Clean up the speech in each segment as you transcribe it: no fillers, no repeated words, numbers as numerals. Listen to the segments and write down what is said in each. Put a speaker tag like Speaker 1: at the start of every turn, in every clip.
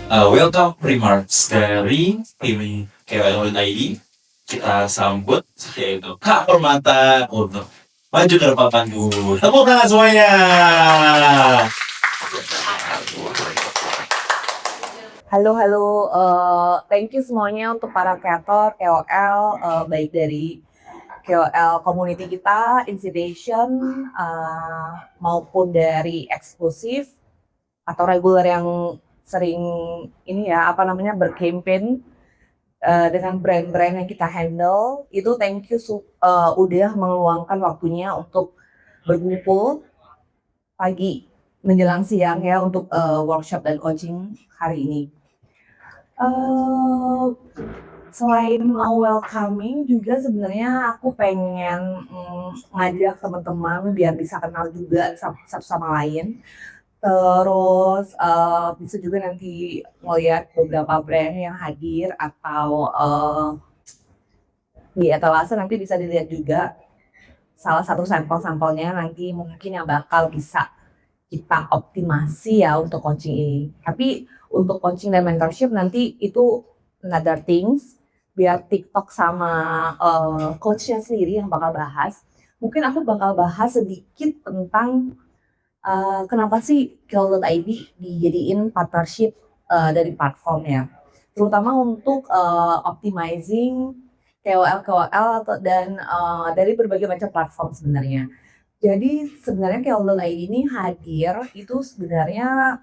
Speaker 1: Welcome Remarks dari tim KOL ID. Kita sambut yaitu Kak Permata untuk maju ke depan panggung. Tepuk tangan semuanya.
Speaker 2: Halo, thank you semuanya untuk para kreator, KOL, baik dari KOL community kita, Inspiration, maupun dari eksklusif atau reguler yang sering bercampaign dengan brand-brand yang kita handle. Itu thank you udah meluangkan waktunya untuk berkumpul pagi menjelang siang ya untuk workshop dan coaching hari ini. Selain mau welcoming juga sebenarnya aku pengen ngajak teman-teman biar bisa kenal juga satu sama lain. Terus bisa juga nanti ngeliat beberapa brand yang hadir atau di etalase nanti bisa dilihat juga salah satu sampel-sampelnya nanti mungkin yang bakal bisa kita optimasi ya untuk coaching ini. Tapi untuk coaching dan mentorship nanti itu another things. Biar TikTok sama coachnya sendiri yang bakal bahas. Mungkin aku bakal bahas sedikit tentang kenapa sih KOL.id dijadiin partnership dari platformnya. Terutama untuk optimizing KOL dan dari berbagai macam platform sebenarnya. Jadi sebenarnya KOL.id ini hadir itu sebenarnya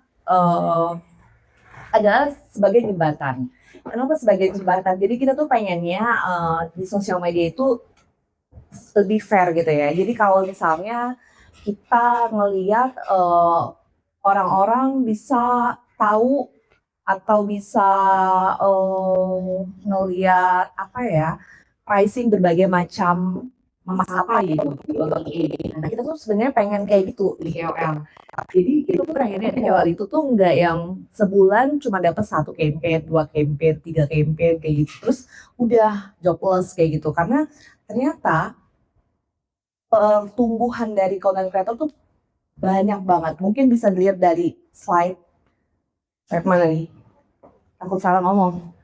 Speaker 2: adalah sebagai jembatan. Kenapa sebagai jembatan? Jadi kita tuh pengennya di sosial media itu lebih fair gitu ya. Jadi kalau misalnya kita ngelihat orang-orang bisa tahu atau bisa ngelihat pricing berbagai macam masalah gitu untuk ini. Nah kita tuh sebenarnya pengen kayak gitu di KOL. Jadi itu tuh pengennya di KOL itu tuh nggak yang sebulan cuma dapat 1 campaign, 2 campaign, 3 campaign kayak gitu. Terus udah jobless kayak gitu. Karena ternyata pertumbuhan dari content creator tuh banyak banget. Mungkin bisa dilihat dari slide mana nih? Takut salah ngomong.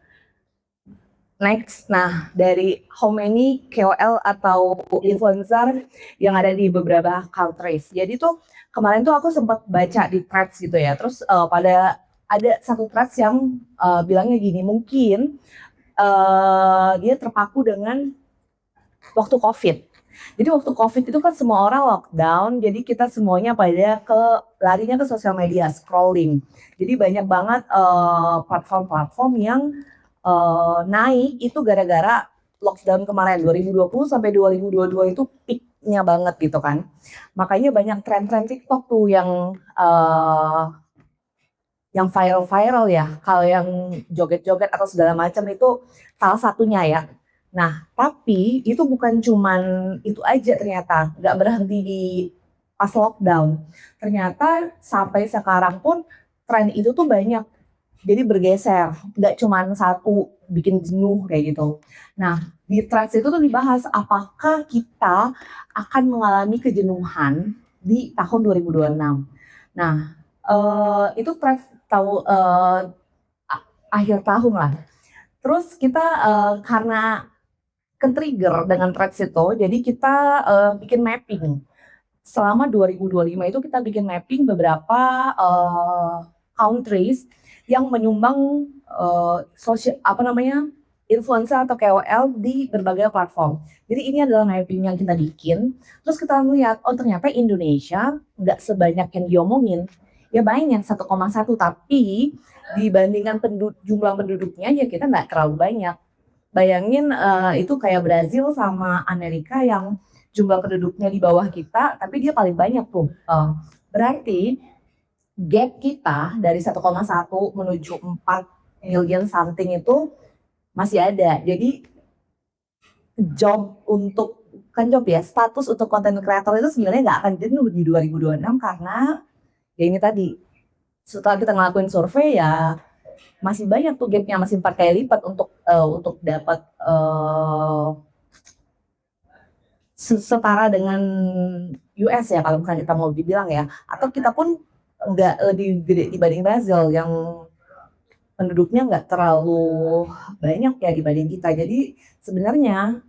Speaker 2: Next, nah dari how many KOL atau influencer yang ada di beberapa countries. Jadi tuh kemarin tuh aku sempat baca di threads gitu ya. Terus pada ada satu threads yang bilangnya gini, mungkin dia terpaku dengan waktu COVID. Jadi waktu COVID itu kan semua orang lockdown, jadi kita semuanya pada larinya ke sosial media, scrolling. Jadi banyak banget platform-platform yang naik itu gara-gara lockdown kemarin 2020 sampai 2022 itu peaknya banget gitu kan. Makanya banyak tren-tren TikTok tuh yang viral-viral ya. Kalau yang joget-joget atau segala macam itu salah satunya ya. Nah, tapi itu bukan cuman itu aja ternyata, nggak berhenti di pas lockdown. Ternyata sampai sekarang pun tren itu tuh banyak. Jadi bergeser, nggak cuma satu bikin jenuh kayak gitu. Nah, di threads itu tuh dibahas apakah kita akan mengalami kejenuhan di tahun 2026. Nah, itu threads akhir tahun lah. Terus kita karena ke-trigger dengan threads itu, jadi kita bikin mapping. Selama 2025 itu kita bikin mapping beberapa countries yang menyumbang influencer atau KOL di berbagai platform. Jadi ini adalah mapping yang kita bikin. Terus kita melihat, oh ternyata Indonesia nggak sebanyak yang diomongin. Ya banyak 1,1, tapi dibandingkan jumlah penduduknya ya kita nggak terlalu banyak. Bayangin itu kayak Brazil sama Amerika yang jumlah penduduknya di bawah kita, tapi dia paling banyak tuh. Berarti gap kita dari 1,1 menuju 4 million something itu masih ada. Jadi status untuk content creator itu sebenarnya nggak akan jenuh di 2026 karena ya ini tadi setelah kita ngelakuin survei ya masih banyak tuh gapnya, masih 4 kali lipat untuk dapat setara dengan US ya kalau misalnya kita mau dibilang ya, atau kita pun nggak lebih gede dibanding Brazil yang penduduknya nggak terlalu banyak ya dibanding kita. Jadi sebenarnya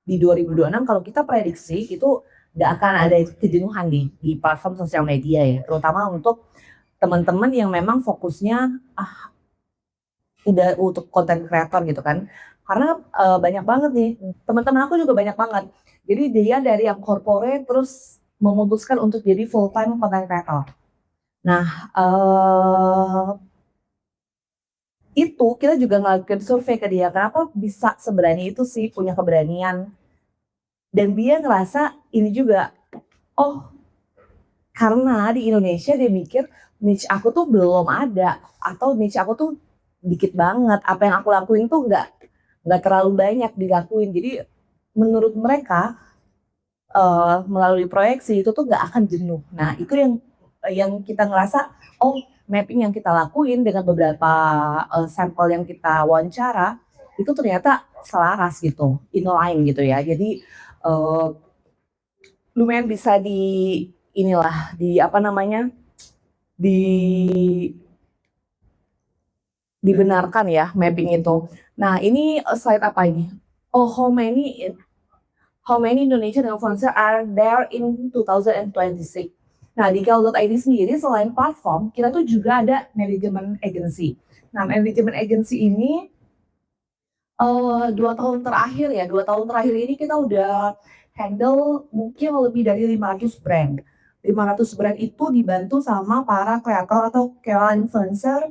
Speaker 2: di 2026 kalau kita prediksi itu nggak akan ada kejenuhan di platform sosial media ya, terutama untuk teman-teman yang memang fokusnya udah untuk konten kreator gitu kan. Karena banyak banget nih, teman-teman aku juga banyak banget. Jadi dia dari yang corporate terus memutuskan untuk jadi full time content creator. Nah, itu kita juga ngelakuin survei ke dia, kenapa bisa seberani itu sih, punya keberanian. Dan dia ngerasa ini juga, oh karena di Indonesia dia mikir niche aku tuh belum ada atau niche aku tuh dikit banget. Apa yang aku lakuin tuh nggak terlalu banyak dilakuin. Jadi menurut mereka melalui proyeksi itu tuh nggak akan jenuh. Nah itu yang kita ngerasa, oh mapping yang kita lakuin dengan beberapa sampel yang kita wawancara itu ternyata selaras gitu, inline gitu ya. Jadi lumayan bisa inilah di apa namanya di dibenarkan ya mapping itu. Nah ini slide apa ini? Oh how many Indonesian influencer are there in 2026? Nah di Kel.id sendiri selain platform kita tuh juga ada manajemen agency. Nah manajemen agency ini 2 tahun terakhir ini kita udah handle mungkin lebih dari 500 brand. 500 brand itu dibantu sama para kreator atau KOL influencer.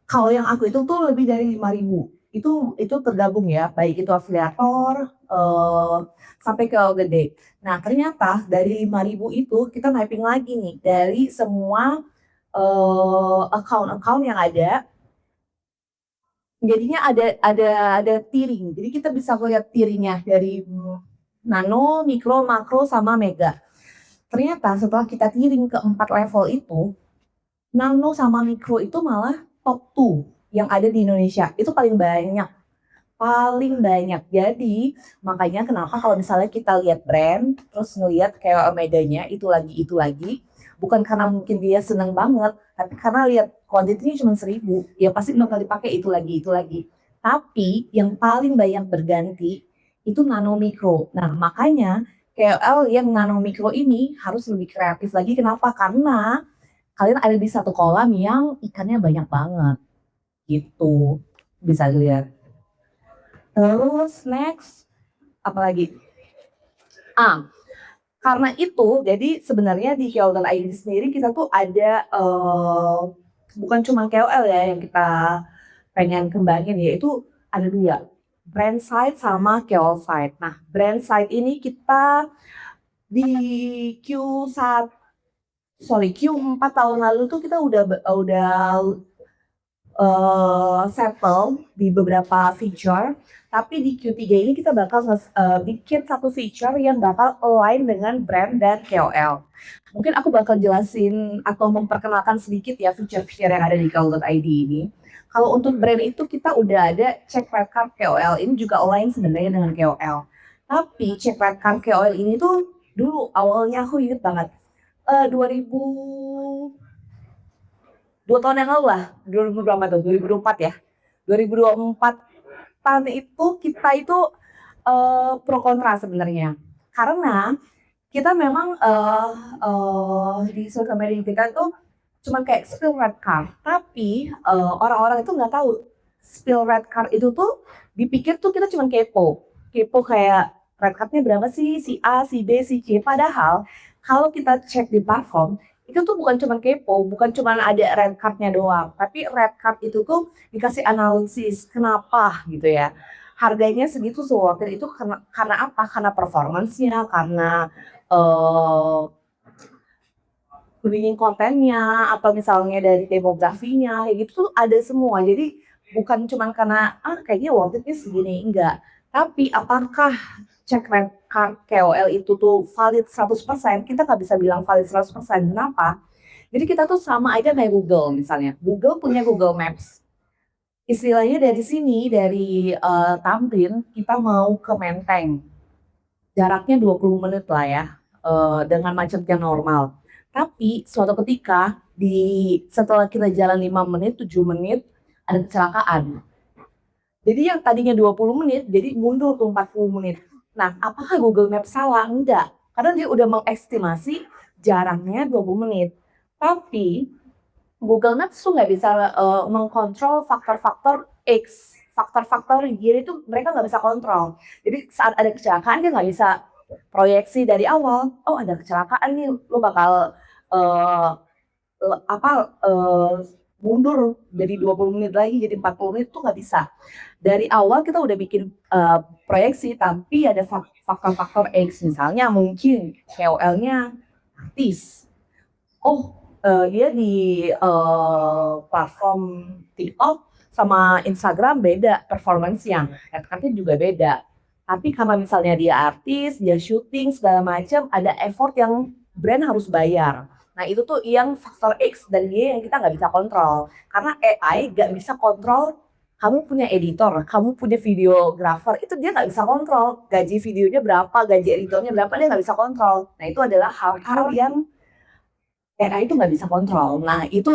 Speaker 2: Kalau yang aku itu tuh lebih dari 5.000. Itu tergabung ya, baik itu afiliator sampai ke gede. Nah, ternyata dari 5.000 itu kita mapping lagi nih dari semua account-account yang ada. Jadinya ada tiering. Jadi kita bisa melihat tieringnya dari nano, mikro, makro sama mega. Ternyata setelah kita tiering ke 4 level itu, nano sama mikro itu malah top 2 yang ada di Indonesia. Itu paling banyak. Paling banyak. Jadi makanya kenapa kalau misalnya kita lihat brand, terus ngelihat kayak medanya itu lagi. Bukan karena mungkin dia seneng banget, tapi karena lihat kuantitinya cuma 1.000, ya pasti bakal dipakai itu lagi. Tapi yang paling banyak berganti itu nano mikro. Nah makanya KOL yang nano mikro ini harus lebih kreatif lagi. Kenapa? Karena kalian ada di satu kolam yang ikannya banyak banget gitu, bisa dilihat. Terus next apalagi? Karena itu jadi sebenarnya di KOL.id sendiri kita tuh ada bukan cuma KOL ya yang kita pengen kembangin, yaitu ada 2, brand side sama KOL side. Nah brand side ini kita di Q4 tahun lalu tuh kita udah settle di beberapa feature, tapi di Q3 ini kita bakal bikin satu feature yang bakal align dengan brand dan KOL. Mungkin aku bakal jelasin atau memperkenalkan sedikit ya feature-feature yang ada di Kel.id ini. Kalau untuk brand itu kita udah ada check red card KOL, ini juga align sebenarnya dengan KOL. Tapi check red card KOL ini tuh dulu awalnya aku inget banget 2 tahun yang lalu lah, 2000 berapa tuh? 2024 ya. 2024 tahun itu kita itu pro kontra sebenarnya. Karena kita memang di social media kita tuh cuman kayak spill red card, tapi orang-orang itu nggak tahu spill red card itu tuh dipikir tuh kita cuman kepo kayak red cardnya berapa sih si A, si B, si C. Padahal kalau kita cek di platform itu tuh bukan cuman kepo, bukan cuman ada red cardnya doang, tapi red card itu tuh dikasih analisis kenapa gitu ya. Harganya segitu worth it itu karena apa? Karena performance-nya, karena winning kontennya, atau misalnya dari demografinya, kayak gitu tuh ada semua. Jadi bukan cuma karena kayaknya worth it segini, enggak. Tapi apakah cek red card KOL itu tuh valid 100%? Kita nggak bisa bilang valid 100%. Kenapa? Jadi kita tuh sama aja kayak Google misalnya. Google punya Google Maps. Istilahnya dari sini, dari Tamrin, kita mau ke Menteng. Jaraknya 20 menit lah ya, dengan macet yang normal. Tapi suatu ketika setelah kita jalan 5 menit, 7 menit ada kecelakaan. Jadi yang tadinya 20 menit jadi mundur tuh 40 menit. Nah, apakah Google Maps salah? Enggak, karena dia udah mengestimasi jaraknya 20 menit. Tapi Google Maps tuh nggak bisa mengkontrol faktor-faktor X, faktor-faktor Y itu mereka nggak bisa kontrol. Jadi saat ada kecelakaan dia nggak bisa proyeksi dari awal, oh ada kecelakaan nih, lo bakal uh, mundur dari 20 menit lagi jadi 40 menit tuh nggak bisa. Dari awal kita udah bikin proyeksi, tapi ada faktor-faktor X, misalnya mungkin KOL-nya artis. Oh, dia di platform TikTok sama Instagram beda performance-nya, headcount-nya juga beda. Tapi karena misalnya dia artis, dia syuting segala macam, ada effort yang brand harus bayar. Nah itu tuh yang faktor X dan Y yang kita nggak bisa kontrol. Karena AI nggak bisa kontrol, kamu punya editor, kamu punya videographer, itu dia nggak bisa kontrol. Gaji videonya berapa, gaji editornya berapa, dia nggak bisa kontrol. Nah itu adalah hal-hal yang AI itu nggak bisa kontrol. Nah itu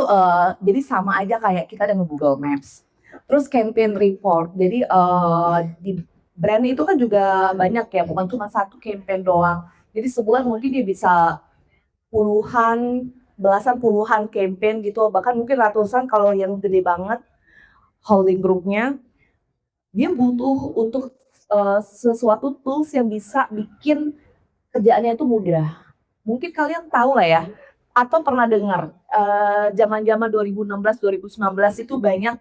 Speaker 2: jadi sama aja kayak kita dengan Google Maps. Terus campaign report. Jadi di brand itu kan juga banyak ya, bukan cuma satu campaign doang. Jadi sebulan mungkin dia bisa puluhan, belasan puluhan campaign gitu, bahkan mungkin ratusan kalau yang gede banget holding grupnya. Dia butuh untuk sesuatu tools yang bisa bikin kerjaannya itu mudah. Mungkin kalian tahu lah ya, atau pernah dengar zaman-zaman 2016 2019 itu banyak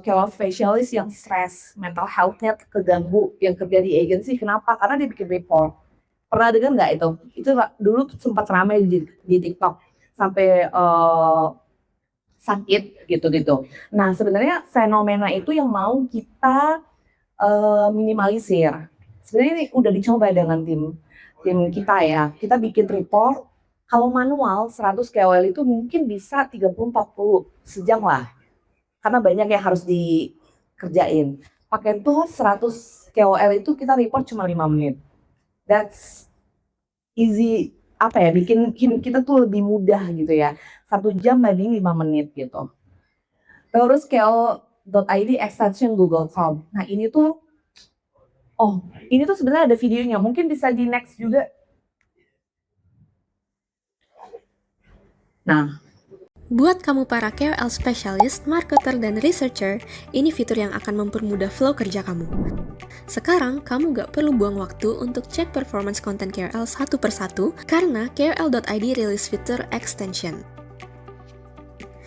Speaker 2: KOL spesialis yang stres, mental health-nya keganggu, yang kerja di agency. Kenapa? Karena dia bikin report. Pernah dengar nggak itu? Itu dulu sempat ramai di TikTok sampai sakit gitu-gitu. Nah sebenarnya fenomena itu yang mau kita minimalisir. Sebenarnya ini udah dicoba dengan tim kita ya. Kita bikin report, kalau manual 100 KOL itu mungkin bisa 30-40 sejam lah. Karena banyak yang harus dikerjain. Pakai tool 100 KOL itu kita report cuma 5 menit. That's easy, apa ya, bikin kita tuh lebih mudah gitu ya. 1 jam banding 5 menit gitu. Terus KOL.id extension Google Chrome. Nah ini tuh, ini tuh sebenarnya ada videonya, mungkin bisa di next juga. Nah,
Speaker 3: buat kamu para KOL specialist, marketer, dan researcher, ini fitur yang akan mempermudah flow kerja kamu. Sekarang, kamu gak perlu buang waktu untuk cek performance konten KOL satu persatu karena KOL.id rilis fitur extension.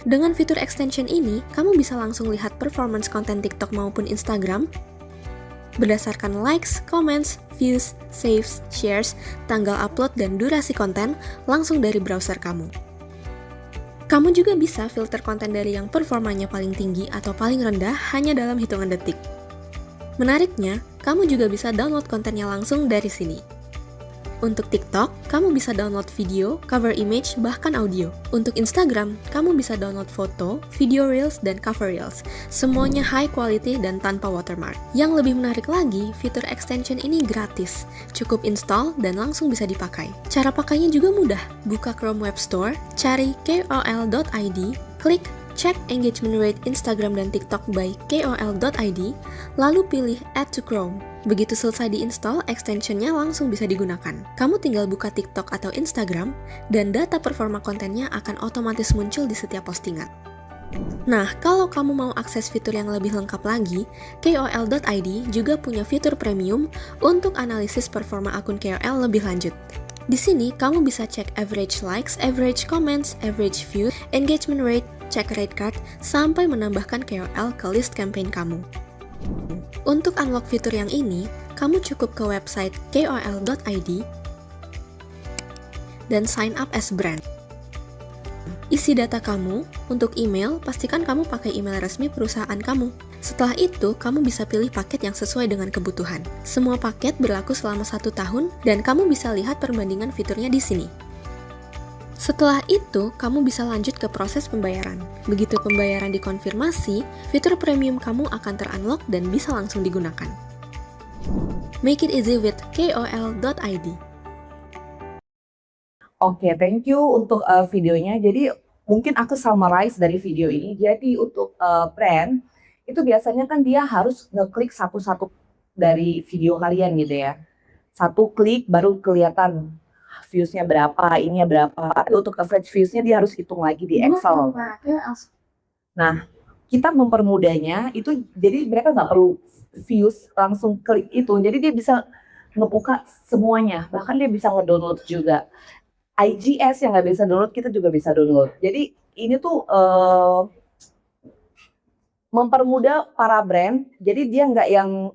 Speaker 3: Dengan fitur extension ini, kamu bisa langsung lihat performance konten TikTok maupun Instagram berdasarkan likes, comments, views, saves, shares, tanggal upload, dan durasi konten langsung dari browser kamu. Kamu juga bisa filter konten dari yang performanya paling tinggi atau paling rendah hanya dalam hitungan detik. Menariknya, kamu juga bisa download kontennya langsung dari sini. Untuk TikTok, kamu bisa download video, cover image, bahkan audio. Untuk Instagram, kamu bisa download foto, video reels, dan cover reels. Semuanya high quality dan tanpa watermark. Yang lebih menarik lagi, fitur extension ini gratis. Cukup install dan langsung bisa dipakai. Cara pakainya juga mudah. Buka Chrome Web Store, cari KOL.id, klik Check engagement rate Instagram dan TikTok by KOL.id, lalu pilih Add to Chrome. Begitu selesai diinstal, extensionnya langsung bisa digunakan. Kamu tinggal buka TikTok atau Instagram, dan data performa kontennya akan otomatis muncul di setiap postingan. Nah, kalau kamu mau akses fitur yang lebih lengkap lagi, KOL.id juga punya fitur premium untuk analisis performa akun KOL lebih lanjut. Di sini, kamu bisa cek average likes, average comments, average view, engagement rate, cek rate card, sampai menambahkan KOL ke list campaign kamu. Untuk unlock fitur yang ini, kamu cukup ke website KOL.id dan sign up as brand. Isi data kamu, untuk email, pastikan kamu pakai email resmi perusahaan kamu. Setelah itu, kamu bisa pilih paket yang sesuai dengan kebutuhan. Semua paket berlaku selama 1 tahun, dan kamu bisa lihat perbandingan fiturnya di sini. Setelah itu, kamu bisa lanjut ke proses pembayaran. Begitu pembayaran dikonfirmasi, fitur premium kamu akan ter-unlock dan bisa langsung digunakan. Make it easy with KOL.id.
Speaker 2: Oke, thank you untuk videonya. Jadi mungkin aku summarize dari video ini. Jadi untuk brand itu biasanya kan dia harus ngeklik satu-satu dari video kalian gitu ya. Satu klik baru kelihatan views-nya berapa, ininya berapa. Untuk average views-nya dia harus hitung lagi di Excel. Nah, kita mempermudahnya itu jadi mereka nggak perlu views langsung klik itu. Jadi dia bisa ngebuka semuanya. Bahkan dia bisa ngedownload juga. IGS yang nggak bisa download, kita juga bisa download. Jadi ini tuh mempermudah para brand. Jadi dia nggak yang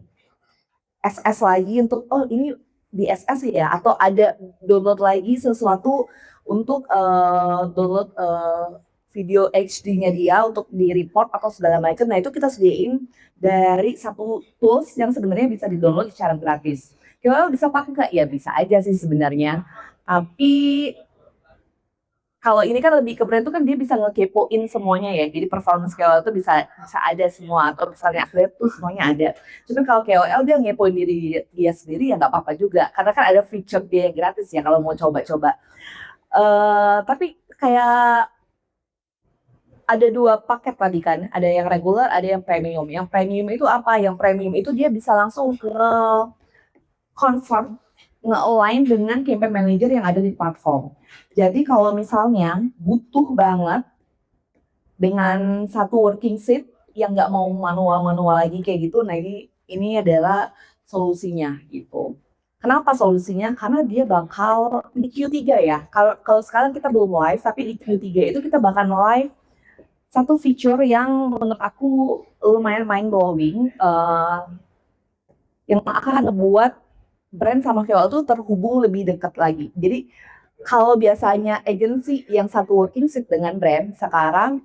Speaker 2: SS lagi untuk oh ini di SS ya, atau ada download lagi sesuatu untuk download video HD-nya dia untuk di report atau segala macam. Nah itu kita sediain dari satu tools yang sebenarnya bisa di-download secara gratis. Kalau bisa pakai nggak? Ya bisa aja sih sebenarnya. Tapi kalau ini kan lebih ke brand tuh kan dia bisa ngekepoin semuanya ya. Jadi performance KOL itu bisa ada semua, atau misalnya affiliate tuh semuanya ada. Cuma kalau KOL dia ngepoin diri dia sendiri ya nggak apa-apa juga. Karena kan ada feature dia yang gratis ya kalau mau coba-coba. Tapi kayak ada 2 paket tadi kan, ada yang regular, ada yang premium. Yang premium itu apa? Yang premium itu dia bisa langsung ke confirm, nge-align dengan campaign manager yang ada di platform. Jadi kalau misalnya butuh banget dengan satu working sheet yang nggak mau manual-manual lagi kayak gitu, nah ini adalah solusinya gitu. Kenapa solusinya? Karena dia bakal di Q3 ya. Kalau sekarang kita belum live, tapi di Q3 itu kita bakal live satu feature yang menurut aku lumayan mind blowing, yang akan membuat brand sama KOL tuh terhubung lebih dekat lagi. Jadi kalau biasanya agency yang satu working sheet dengan brand, sekarang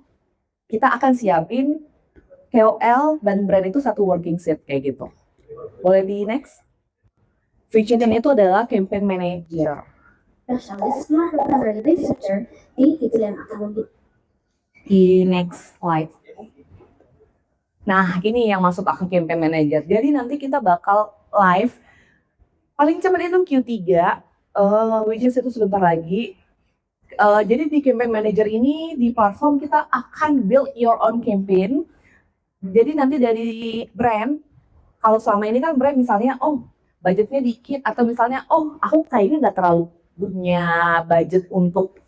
Speaker 2: kita akan siapin KOL dan brand itu satu working sheet kayak gitu. Boleh di next? Feature-nya itu adalah campaign manager.
Speaker 4: Specialist marketer dan researcher, ini fitur yang akan membuat
Speaker 2: Di next slide. Nah, ini yang masuk akun campaign manager. Jadi nanti kita bakal live paling cepat itu Q3, which is itu sebentar lagi. Jadi di campaign manager ini di platform kita akan build your own campaign. Jadi nanti dari brand, kalau selama ini kan brand misalnya, oh budgetnya dikit, atau misalnya, oh aku kayaknya nggak terlalu punya budget untuk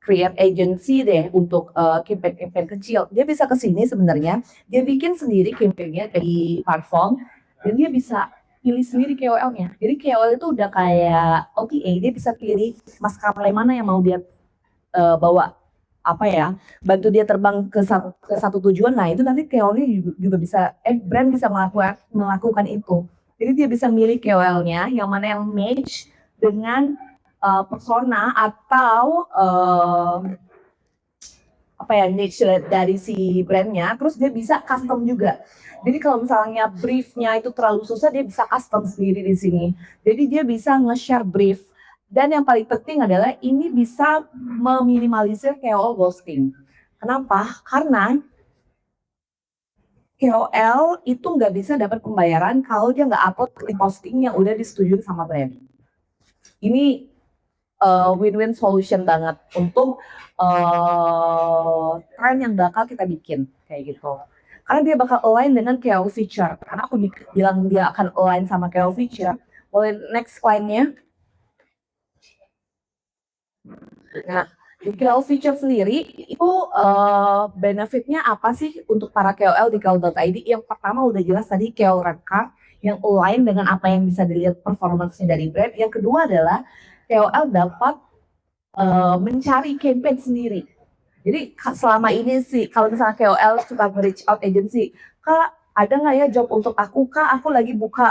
Speaker 2: create agency deh untuk campaign-campaign kecil. Dia bisa ke sini sebenarnya, dia bikin sendiri campaign-nya di platform, dan dia bisa pilih sendiri KOL-nya. Jadi KOL itu udah kayak OTA, dia bisa pilih maskapai mana yang mau dia bawa, apa ya, bantu dia terbang ke satu tujuan. Nah itu nanti KOL-nya juga bisa, brand bisa melakukan itu. Jadi dia bisa milih KOL-nya yang mana yang match dengan persona atau apa ya, niche dari si brandnya. Terus dia bisa custom juga. Jadi kalau misalnya briefnya itu terlalu susah, dia bisa custom sendiri di sini. Jadi dia bisa nge-share brief. Dan yang paling penting adalah ini bisa meminimalisir KOL ghosting. Kenapa? Karena KOL itu nggak bisa dapat pembayaran kalau dia nggak upload di posting yang udah disetujui sama brand. Ini win-win solution banget untuk tren yang bakal kita bikin kayak gitu. Karena dia bakal align dengan KOL feature. Karena aku bilang dia akan align sama KOL feature. Boleh next slide-nya. Nah, di KOL feature sendiri itu benefitnya apa sih untuk para KOL di KOL.id? Yang pertama udah jelas tadi KOL red card yang align dengan apa yang bisa dilihat performance-nya dari brand. Yang kedua adalah KOL dapat mencari campaign sendiri. Jadi selama ini sih kalau misalnya KOL suka reach out agency, Kak ada nggak ya job untuk aku, Kak aku lagi buka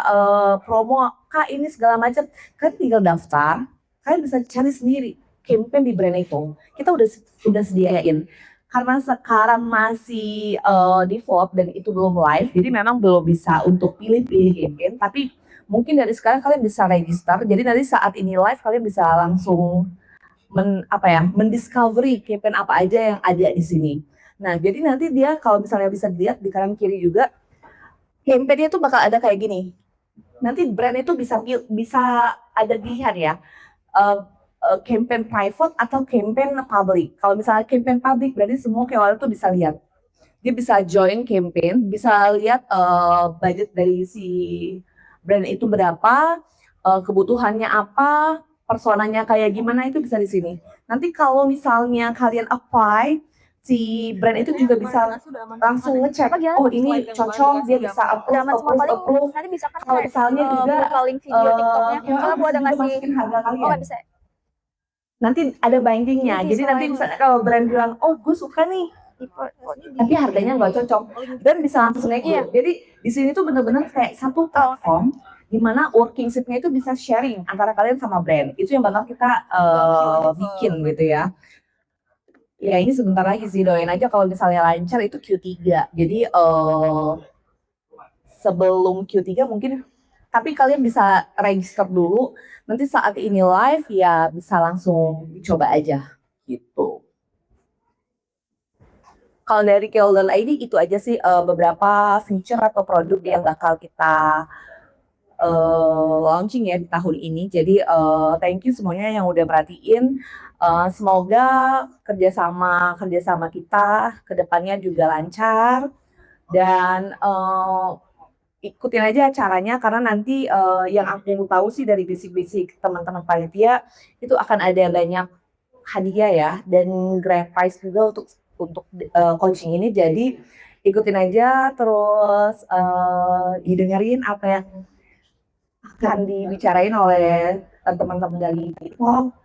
Speaker 2: promo, Kak ini segala macam. Kan tinggal daftar, kalian bisa cari sendiri campaign di brand itu. Kita udah sediain. Karena sekarang masih default dan itu belum live, jadi memang belum bisa untuk pilih-pilih campaign. Tapi mungkin dari sekarang kalian bisa register. Jadi nanti saat ini live kalian bisa langsung mendiscovery campaign apa aja yang ada di sini. Nah, jadi nanti dia kalau misalnya bisa dilihat di kanan kiri juga, campaign-nya tuh bakal ada kayak gini. Nanti brand itu bisa ada pilihan ya. campaign private atau campaign public. Kalau misalnya campaign public berarti semua KOL itu bisa lihat. Dia bisa join campaign, bisa lihat budget dari si brand itu berapa, kebutuhannya apa, personanya kayak gimana itu bisa di sini. Nanti kalau misalnya kalian apply, si brand itu juga bisa langsung ngecek, oh ini cocok, dia bisa approve.
Speaker 4: Nanti bisa kan
Speaker 2: Kalau misalnya juga
Speaker 4: buka link video TikToknya.
Speaker 2: KOL
Speaker 4: Soalnya gua ada
Speaker 2: bisa juga
Speaker 4: ngasih.
Speaker 2: masukin harga
Speaker 4: Oh
Speaker 2: kalian.
Speaker 4: nggak bisa.
Speaker 2: Nanti ada bindingnya,
Speaker 4: Ini
Speaker 2: jadi nanti
Speaker 4: selain-
Speaker 2: misalnya kalau brand bilang, oh gue suka nih, tapi harganya nggak cocok, dan bisa langsung naik.
Speaker 4: Iya.
Speaker 2: Jadi di sini tuh bener-bener kayak satu platform di mana working sheet-nya itu bisa sharing antara kalian sama brand. Itu yang bakal kita bikin gitu ya. Ya ini sebentar lagi sih, doain aja kalau misalnya lancar itu Q3. Jadi sebelum Q3 mungkin, tapi kalian bisa register dulu. Nanti saat ini live ya bisa langsung dicoba aja gitu. Kalau dari KOL.id itu aja sih beberapa feature atau produk yang bakal kita launching ya di tahun ini. Jadi thank you semuanya yang udah perhatiin. Semoga kerjasama kita ke depannya juga lancar, dan ikutin aja acaranya, karena nanti yang aku tahu sih dari bisik-bisik teman-teman panitia itu akan ada banyak hadiah ya, dan grand prize juga untuk coaching ini. Jadi ikutin aja, terus didengerin apa yang akan dibicarain oleh teman-teman dari TikTok.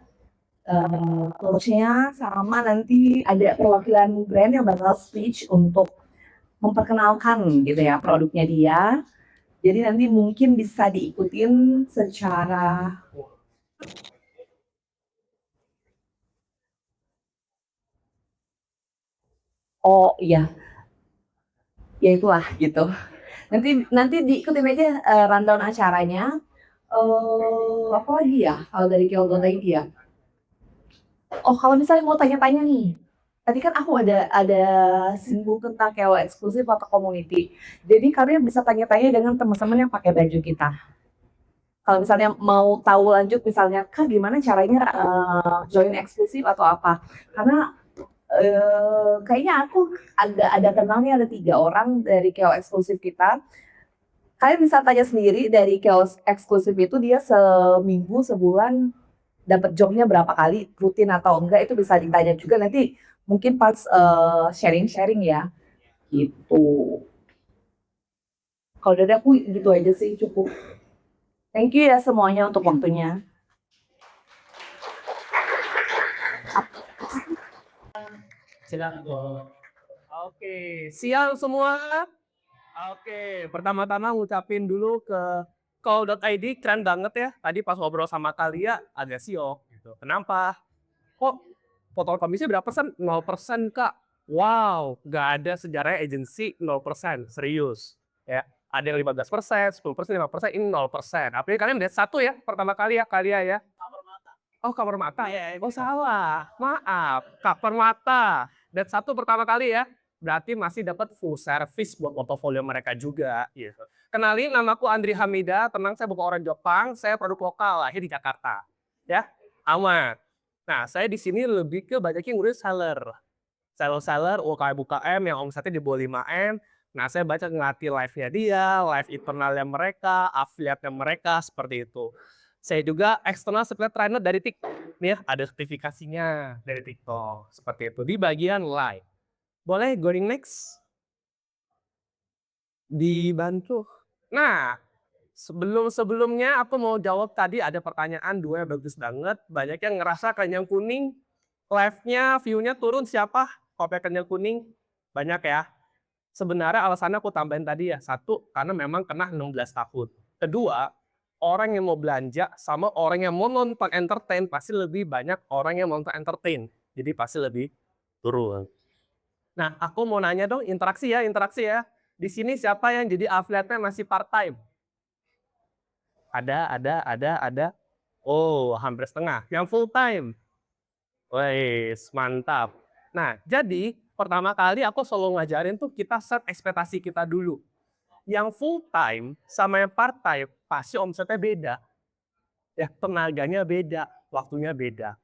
Speaker 2: Coachnya sama, nanti ada perwakilan brand yang bakal speech untuk memperkenalkan gitu ya produknya dia. Jadi nanti mungkin bisa diikutin secara oh iya, ya itulah gitu. Nanti diikutin aja rundown acaranya. Apa lagi ya kalau dari KOL.id ya? Oh, kalau misalnya mau tanya-tanya nih, tadi kan aku ada singgung tentang KOL eksklusif atau community. Jadi kalian bisa tanya-tanya dengan teman-teman yang pakai baju kita. Kalau misalnya mau tahu lanjut, misalnya Kak gimana caranya join eksklusif atau apa? Karena kayaknya aku ada kenalnya, ada 3 orang dari KOL eksklusif kita. Kalian bisa tanya sendiri dari KOL eksklusif itu dia seminggu, sebulan dapat jobnya berapa kali, rutin atau enggak, itu bisa ditanya juga nanti mungkin pas sharing-sharing ya gitu. Kalau dari aku gitu aja sih, cukup. Thank you ya semuanya untuk waktunya.
Speaker 5: Silakan. Oke, siang semua. Oke, pertama-tama ngucapin dulu ke call.id, keren banget ya. Tadi pas ngobrol sama Kalia agak siok gitu. Kenapa? Kok potong komisi berapa persen? 0% Kak. Wow, nggak ada sejarahnya agensi 0%, serius. Ya, ada yang 15%, 10%, 5%, ini 0%. Apalagi kalian lihat satu ya, pertama kali ya, Kalia ya. Oh, kamar mata. Oh, salah. Maaf, cover mata. Dan satu pertama kali ya. Berarti masih dapat full service buat portofolio mereka juga gitu. Kenalin, namaku Andri Hamida, tenang, saya bukan orang Jepang, saya produk lokal, lahir di Jakarta. Ya, aman. Nah, saya di sini lebih ke banyak yang ngurus seller. Seller UKM yang omsetnya di bawah 5M. Nah, saya baca ngelatih live-nya dia, live internalnya mereka, affiliate-nya mereka, seperti itu. Saya juga external supply trainer dari TikTok. Nih, ada sertifikasinya dari TikTok. Seperti itu, di bagian live. Boleh going next? Dibantu. Nah, sebelumnya aku mau jawab tadi ada pertanyaan 2 yang bagus banget. Banyak yang ngerasa kenyang kuning, live-nya, view-nya turun siapa? Kopi kenyang kuning? Banyak ya. Sebenarnya alasannya aku tambahin tadi ya. 1, karena memang kena 16 tahun. Kedua, orang yang mau belanja sama orang yang mau nonton entertain pasti lebih banyak orang yang mau nonton entertain. Jadi pasti lebih turun. Nah, aku mau nanya dong, interaksi ya. Di sini siapa yang jadi affiliate-nya masih part-time? Ada. Oh, hampir setengah. Yang full-time? Wes, mantap. Nah, jadi pertama kali aku selalu ngajarin tuh kita set ekspektasi kita dulu. Yang full-time sama yang part-time pasti omsetnya beda. Ya, tenaganya beda, waktunya beda.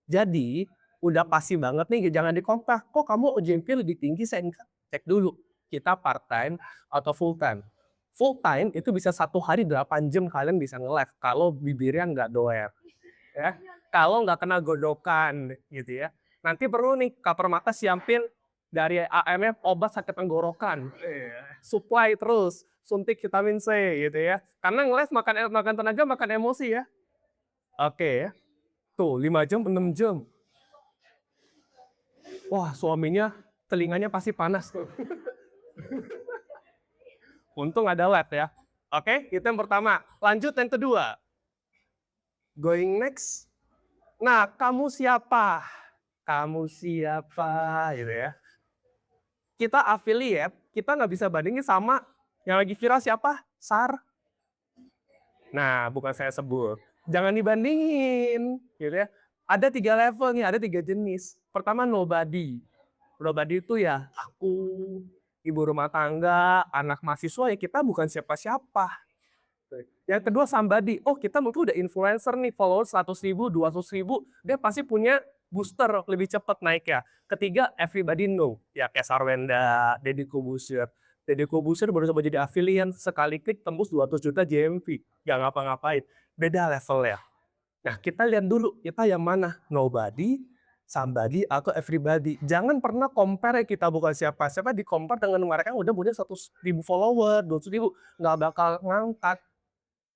Speaker 5: Jadi, udah pasti banget nih, jangan di-compare, "Kok kamu OJMP lebih tinggi, saya enggak?" Cek dulu, kita part-time atau full-time. Full-time itu bisa 1 hari 8 jam kalian bisa nge-live kalau bibirnya nggak doer, ya. Kalau nggak kena godokan, gitu ya. Nanti perlu nih Kak Permata siapin dari AMF obat sakit tenggorokan. Supply terus, suntik vitamin C, gitu ya. Karena nge-live makan tenaga, makan emosi ya. Oke ya. Tuh 5 jam, 6 jam. Wah, suaminya telinganya pasti panas tuh. Untung ada LED ya. Oke, itu yang pertama. Lanjut yang kedua. Going next. Nah, kamu siapa? Kamu siapa? Gitu ya. Kita affiliate, kita nggak bisa bandingin sama yang lagi viral siapa? SAR. Nah, bukan saya sebut. Jangan dibandingin, gitu ya. Ada 3 level nih, ada 3 jenis. Pertama nobody. Nobody itu ya aku, ibu rumah tangga, anak mahasiswa, ya kita bukan siapa-siapa. Yang kedua somebody, oh kita mungkin udah influencer nih, followers 100.000, 200.000, dia pasti punya booster lebih cepat naik ya. Ketiga everybody know, ya kayak Sarwenda, Deddy Corbuzier. Deddy Corbuzier baru coba jadi affiliate, sekali klik tembus 200 juta JMV, nggak ngapa-ngapain. Beda level ya. Nah kita lihat dulu, kita yang mana? Nobody, somebody, atau everybody. Jangan pernah compare kita bukan siapa-siapa, di-compare dengan mereka yang udah punya 100.000 follower, 200.000, nggak bakal ngangkat.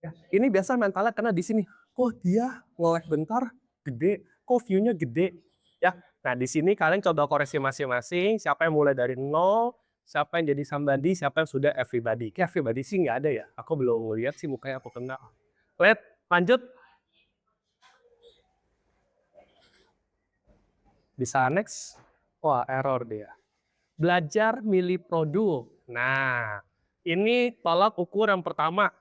Speaker 5: Ya, ini biasa mentalnya karena di sini, kok dia nge-like bentar gede, kok view-nya gede. Ya. Nah, di sini kalian coba koreksi masing-masing, siapa yang mulai dari nol, siapa yang jadi somebody, siapa yang sudah everybody. Kayak everybody sih nggak ada ya. Aku belum lihat sih mukanya aku kenal. Lanjut. Bisa next. Wah, error dia. Belajar milih produk. Nah, ini tolak ukur yang pertama.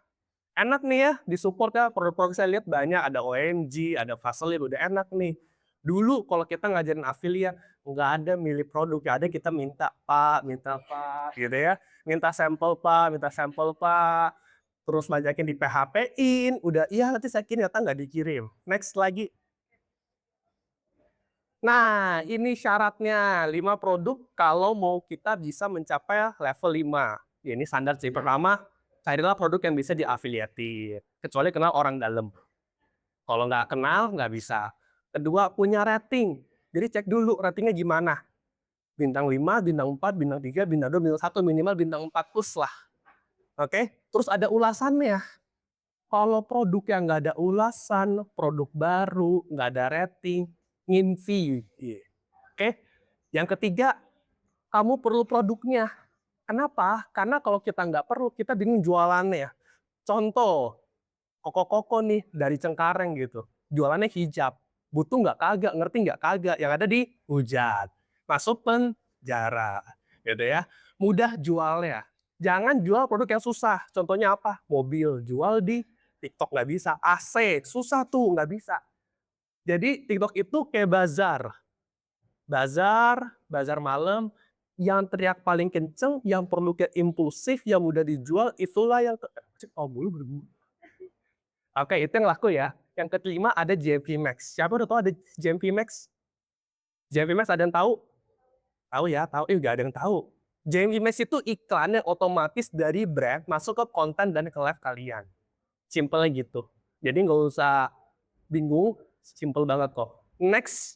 Speaker 5: Enak nih ya, disupport ya, produk-produk saya lihat banyak, ada OMG, ada Vaseline, udah enak nih. Dulu kalau kita ngajarin affiliate, nggak ada milih produk, ya ada kita minta Pak, gitu ya. Minta sampel Pak, terus banyakin di PHP-in, udah iya nanti saya kirim, ternyata nggak dikirim. Next lagi. Nah, ini syaratnya 5 produk kalau mau kita bisa mencapai level 5. Ya, ini standar sih. Pertama, carilah produk yang bisa diafiliatin, kecuali kenal orang dalam. Kalau nggak kenal, nggak bisa. Kedua, punya rating. Jadi cek dulu ratingnya gimana. Bintang 5, bintang 4, bintang 3, bintang 2, bintang 1, minimal bintang 4 plus lah. Oke? Terus ada ulasannya. Kalau produk yang nggak ada ulasan, produk baru, nggak ada rating, nginvi. Oke? Yang ketiga, kamu perlu produknya. Kenapa? Karena kalau kita nggak perlu, kita bingung jualannya. Contoh, koko-koko nih dari Cengkareng gitu. Jualannya hijab. Butuh nggak kagak, ngerti nggak kagak. Yang ada di hujat. Masuk penjara. Gitu ya. Mudah jualnya. Jangan jual produk yang susah. Contohnya apa? Mobil. Jual di TikTok nggak bisa. AC. Susah tuh, nggak bisa. Jadi TikTok itu kayak bazar. Bazar malam, yang teriak paling kenceng, yang perlu kayak impulsif, yang mudah dijual, itulah yang oh bulu berbulu. Oke, itu yang laku ya. Yang kelima ada JMP Max. Siapa udah tahu ada JMP Max? JMP Max ada yang tahu? Tahu ya, tahu. Nggak ada yang tahu. JMP Max itu iklan yang otomatis dari brand masuk ke konten dan ke live kalian. Simpelnya gitu. Jadi nggak usah bingung, simple banget kok. Next.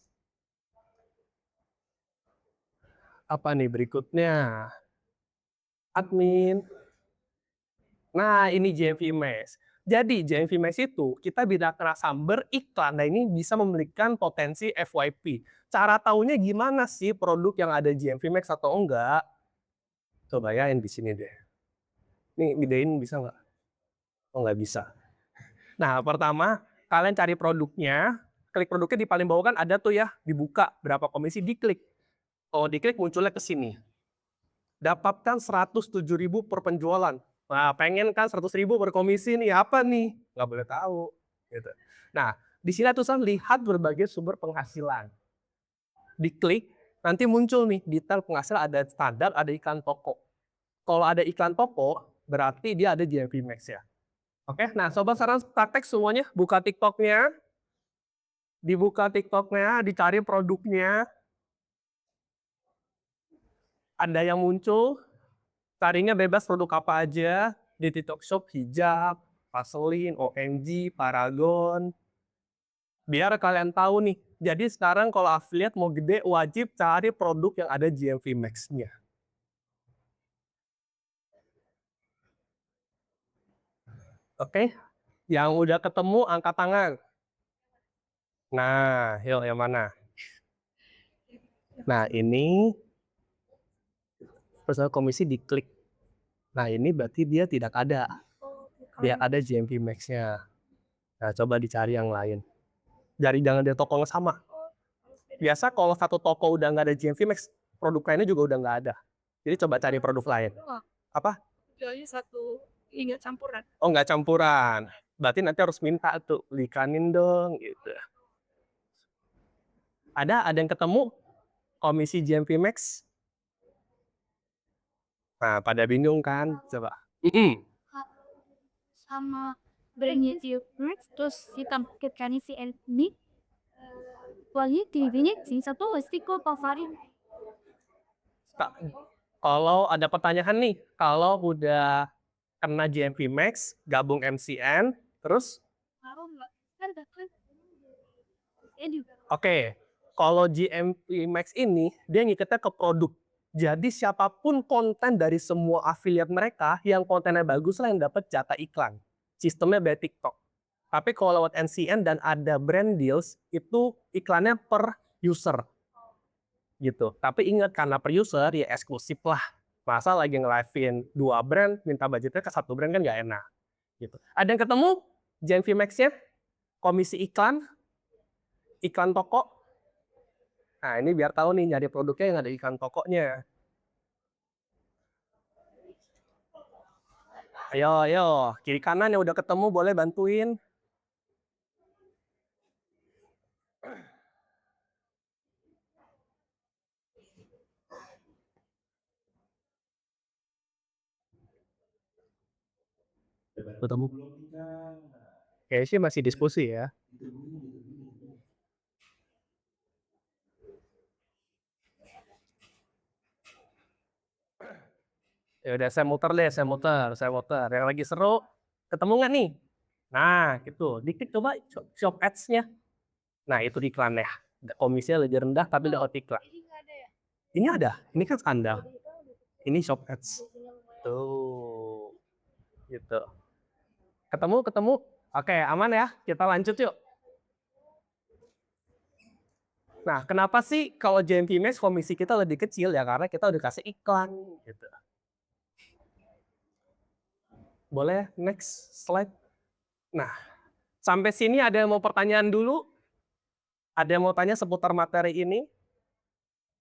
Speaker 5: Apa nih berikutnya? Admin. Nah, ini JMP Max. Jadi, JMP Max itu kita bisa kena beriklan. Nah, ini bisa memberikan potensi FYP. Cara taunya gimana sih produk yang ada JMP Max atau enggak? Coba ya yang di sini deh. Nih, gedein bisa nggak? Oh, nggak bisa. Nah, pertama, kalian cari produknya. Klik produknya di paling bawah kan ada tuh ya, dibuka berapa komisi, diklik. Oh, diklik munculnya ke sini. Dapatkan 107.000 per penjualan. Nah, pengen kan 100.000 per komisi nih, apa nih? Nggak boleh tahu. Gitu. Nah, di sini tulisan lihat berbagai sumber penghasilan. Diklik, nanti muncul nih detail penghasilan, ada standar, ada iklan toko. Kalau ada iklan toko, berarti dia ada JMP Max ya. Oke, nah sobat sekarang praktek semuanya, buka TikToknya. Dibuka TikToknya, dicari produknya. Ada yang muncul, carinya bebas produk apa aja. Di TikTok Shop, hijab, Vaseline, OMG, Paragon. Biar kalian tahu nih. Jadi sekarang kalau affiliate mau gede, wajib cari produk yang ada GMV Max-nya. Oke? Yang udah ketemu, angkat tangan. Nah, yuk yang mana? Nah, ini personal komisi diklik. Nah, ini berarti dia tidak ada. Dia ada GMV Max-nya. Nah, coba dicari yang lain. Jadi jangan dia toko yang sama. Biasa kalau satu toko udah nggak ada GMV Max, produk lainnya juga udah nggak ada. Jadi coba cari produk lain. Apa?
Speaker 6: Jadi satu ingat campuran.
Speaker 5: Oh, nggak campuran. Berarti nanti harus minta tuh, ikanin dong gitu. Ada yang ketemu komisi GMV Max? Nah, pada bingung kan? Coba.
Speaker 4: Sama brandnya Max, terus ditambahkan si ini. Soalnya TV-nya sih satu pasti kok favorit.
Speaker 5: Kalau ada pertanyaan nih, kalau udah kena GMV Max, gabung MCN, terus? Oke, kalau GMV Max ini, dia ngikatnya ke produk. Jadi siapapun konten dari semua affiliate mereka, yang kontennya bagus lah yang dapat jatah iklan. Sistemnya by TikTok. Tapi kalau lewat NCN dan ada brand deals, itu iklannya per user. Gitu. Tapi ingat, karena per user ya eksklusif lah. Masa lagi nge-live-in 2 brand, minta budgetnya ke 1 brand kan nggak enak. Gitu. Ada yang ketemu GMV Max-nya? Komisi iklan toko. Nah, ini biar tahu nih nyari produknya yang ada iklan tokonya. Ayo, kiri kanan yang udah ketemu boleh bantuin. Ketemu. Kayaknya sih masih diskusi ya. Ya udah, saya muter. Yang lagi seru, ketemu nggak nih? Nah, gitu. Diklik coba shop ads-nya. Nah, itu iklannya. Komisinya lebih rendah tapi lewat iklan. Ini ada. Ini kan skandal. Ini shop ads. Tuh. Gitu. Ketemu. Oke, aman ya? Kita lanjut yuk. Nah, kenapa sih kalau GMV Max komisi kita lebih kecil ya? Karena kita udah kasih iklan gitu. Boleh next slide. Nah, sampai sini ada yang mau pertanyaan dulu? Ada yang mau tanya seputar materi ini?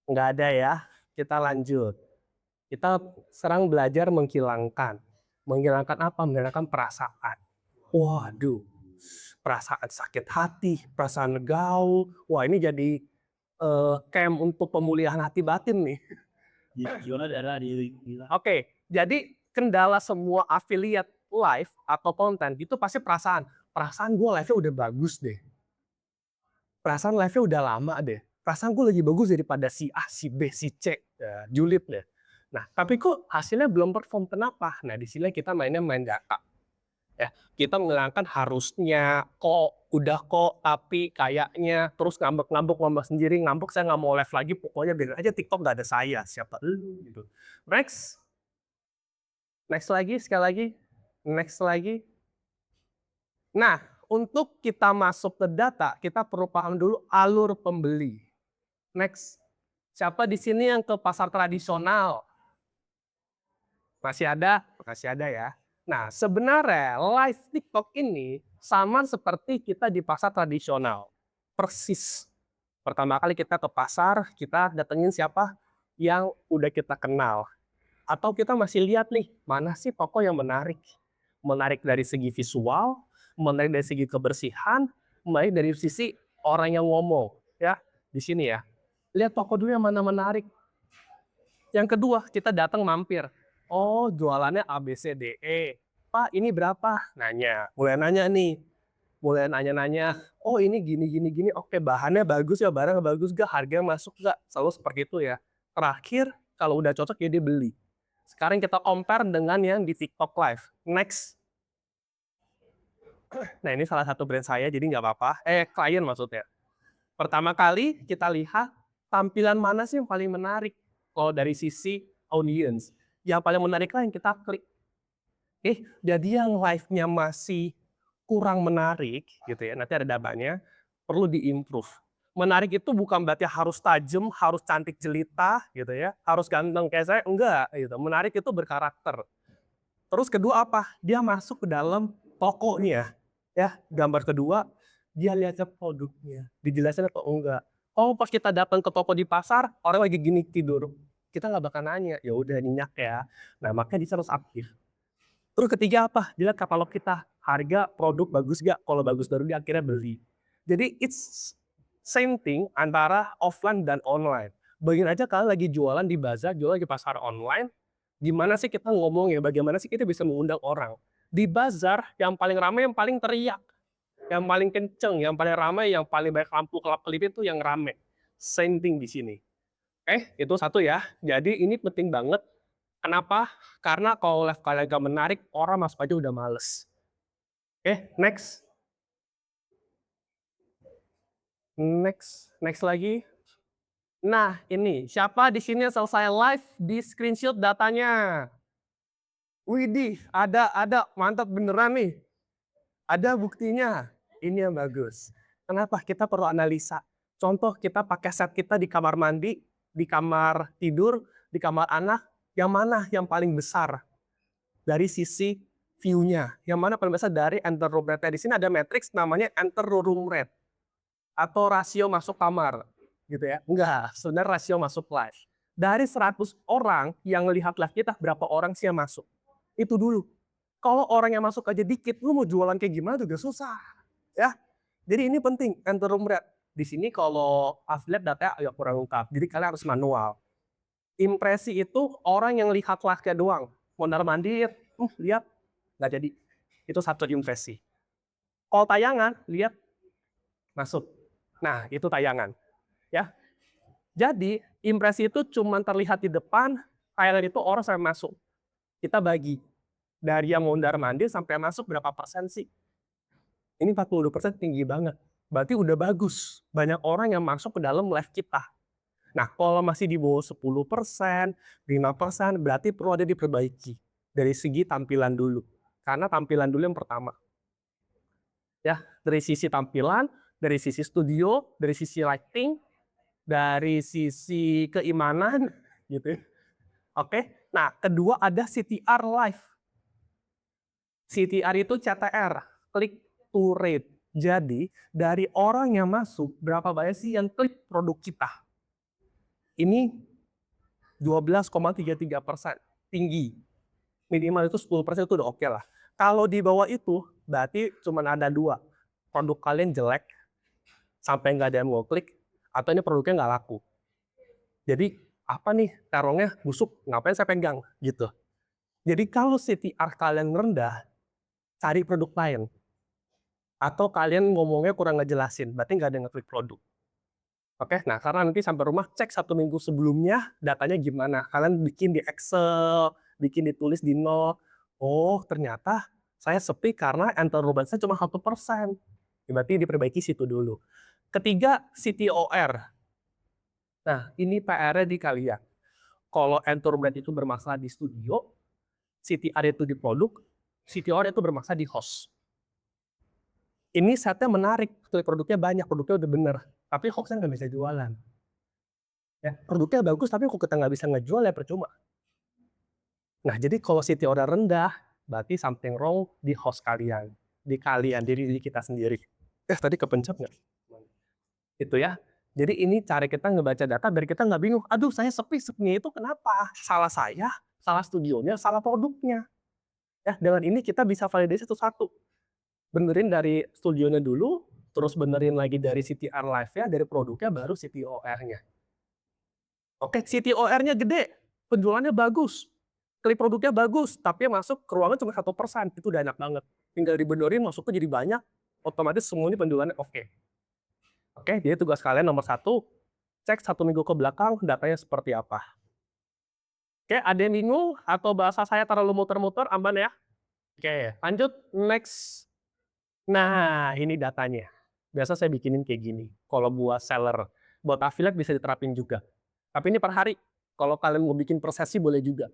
Speaker 5: Nggak ada ya? Kita lanjut. Kita sekarang belajar menghilangkan. Menghilangkan apa? Menghilangkan perasaan. Waduh, perasaan sakit hati, perasaan gaul. Wah, ini jadi camp untuk pemulihan hati batin nih.
Speaker 1: Gimana darah di
Speaker 5: Oke, jadi kendala semua affiliate live atau konten itu pasti perasaan. Perasaan gue live-nya udah bagus deh. Perasaan live-nya udah lama deh. Perasaan gue lagi bagus daripada si A, si B, si C. Ya, julid deh. Nah, tapi kok hasilnya belum perform, kenapa? Nah, di sini kita mainnya main data. Ya, kita menghilangkan harusnya, kok, udah kok, tapi kayaknya, terus ngambek sendiri, ngambek saya nggak mau live lagi, pokoknya biar aja TikTok nggak ada saya, siapa lu gitu. Next lagi, sekali lagi, next lagi. Nah, untuk kita masuk ke data, kita perlu paham dulu alur pembeli. Next, siapa di sini yang ke pasar tradisional? Masih ada? Masih ada ya. Nah, sebenarnya live TikTok ini sama seperti kita di pasar tradisional. Persis. Pertama kali kita ke pasar, kita datengin siapa yang udah kita kenal. Atau kita masih lihat nih, mana sih toko yang menarik. Menarik dari segi visual, menarik dari segi kebersihan, menarik dari sisi orang yang ngomong. Ya, di sini ya. Lihat toko dulu yang mana menarik. Yang kedua, kita datang mampir. Oh, jualannya A, B, C, D, E. Pak, ini berapa? Mulai nanya nih. mulai nanya-nanya, oh ini gini, oke bahannya bagus ya, barangnya bagus gak, harganya masuk gak, selalu seperti itu ya. Terakhir, kalau udah cocok ya dia beli. Sekarang kita compare dengan yang di TikTok Live. Next. Nah ini salah satu brand saya, jadi nggak apa-apa. Klien maksudnya. Pertama kali kita lihat tampilan mana sih yang paling menarik. Kalau dari sisi audience. Yang paling menarik lah yang kita klik. Jadi yang live-nya masih kurang menarik gitu ya, nanti ada dabanya, perlu diimprove. Menarik itu bukan berarti harus tajam, harus cantik jelita gitu ya, harus ganteng kayak saya, enggak gitu. Menarik itu berkarakter. Terus kedua apa? Dia masuk ke dalam tokonya. Ya, gambar kedua, dia lihatnya produknya. Dijelasin atau enggak. Oh, pas kita datang ke toko di pasar, orang lagi gini tidur. Kita nggak bakal nanya, ya udah nyenyak ya. Nah, makanya dia harus aktif. Terus ketiga apa? Dia lihat katalog kita. Harga, produk bagus gak? Kalau bagus baru dia akhirnya beli. Jadi it's same thing antara offline dan online. Bayangin aja kalian lagi jualan di bazar, jualan di pasar online. Gimana sih kita ngomong ya? Bagaimana sih kita bisa mengundang orang? Di bazar yang paling ramai, yang paling teriak. Yang paling kenceng, yang paling ramai, yang paling banyak lampu kelap-kelip itu yang rame. Same thing di sini. Itu satu ya. Jadi ini penting banget. Kenapa? Karena kalau live kalian gak menarik, orang masuk aja udah males. Next. Next lagi. Nah, ini siapa di sini selesai live di screenshot datanya? Widih, ada, mantap beneran nih. Ada buktinya. Ini yang bagus. Kenapa? Kita perlu analisa. Contoh kita pakai set kita di kamar mandi, di kamar tidur, di kamar anak, yang mana yang paling besar dari sisi view-nya? Yang mana paling besar dari enter room rate-nya? Di sini ada matrix namanya enter room rate atau rasio masuk kamar, gitu ya? Enggak, sebenarnya rasio masuk live. Dari 100 orang yang lihat live kita, berapa orang sih yang masuk? Itu dulu. Kalau orang yang masuk aja dikit, lu mau jualan kayak gimana juga susah, ya. Jadi ini penting enter room rate. Di sini kalau affiliate data agak kurang lengkap, jadi kalian harus manual. Impresi itu orang yang lihat live-nya doang. Mondar mandir, lihat, nggak jadi. Itu satu impresi. Kalau tayangan, lihat, masuk. Nah, itu tayangan. Ya. Jadi, impresi itu cuma terlihat di depan, tayangan itu orang sampai masuk. Kita bagi. Dari yang mondar mandir sampai masuk berapa persen sih? Ini 42% tinggi banget. Berarti udah bagus. Banyak orang yang masuk ke dalam live kita. Nah, kalau masih di bawah 10%, 5%, berarti perlu ada diperbaiki. Dari segi tampilan dulu. Karena tampilan dulu yang pertama. Ya, dari sisi tampilan, dari sisi studio, dari sisi lighting, dari sisi keimanan, gitu ya. Oke, nah kedua ada CTR live. CTR itu CTR, click to rate. Jadi, dari orang yang masuk, berapa banyak sih yang klik produk kita? Ini 12,33%, tinggi. Minimal itu 10% itu udah oke lah. Kalau di bawah itu, berarti cuma ada dua. Produk kalian jelek, sampai nggak ada yang mau klik, atau ini produknya nggak laku. Jadi, apa nih, terongnya busuk, ngapain saya pegang, gitu. Jadi, kalau CTR kalian rendah, cari produk lain. Atau kalian ngomongnya kurang ngejelasin, berarti nggak ada yang ngeklik produk. Oke, nah karena nanti sampai rumah cek 1 minggu sebelumnya datanya gimana. Kalian bikin di Excel, bikin ditulis di note. Oh, ternyata saya sepi karena enter room rate saya cuma 1%. Berarti diperbaiki situ dulu. Ketiga, CTOR. Nah, ini PR-nya di kalian. Kalau enter room rate itu bermasalah di studio, CTR itu di produk, CTOR itu bermasalah di host. Ini setnya menarik, produknya banyak, produknya udah bener. Tapi hoaxnya nggak bisa jualan. Ya, produknya bagus, tapi kok kita nggak bisa ngejual ya percuma. Nah, jadi kalau CTOR rendah, berarti something wrong di host kalian. Di diri kita sendiri. Tadi kepencet nggak? Itu ya. Jadi ini cara kita ngebaca data biar kita nggak bingung. Aduh, saya sepi-sepinya itu kenapa? Salah saya, salah studionya, salah produknya. Ya, dengan ini kita bisa validasi satu-satu. Benerin dari studionya dulu, terus benerin lagi dari CTR live-nya, dari produknya, baru CTOR-nya. Oke, CTOR-nya gede, penjualannya bagus, klik produknya bagus, tapi yang masuk ke ruangan cuma 1%, itu udah enak banget. Tinggal dibenerin, masuknya jadi banyak, otomatis semuanya penjualannya oke. Oke, jadi tugas kalian nomor 1, cek 1 minggu ke belakang datanya seperti apa. Oke, ada yang bingung atau bahasa saya terlalu muter-muter, aman ya? Oke, lanjut, next. Nah, ini datanya. Biasa saya bikinin kayak gini. Kalau buat seller, buat affiliate bisa diterapin juga. Tapi ini per hari. Kalau kalian mau bikin per sesi boleh juga.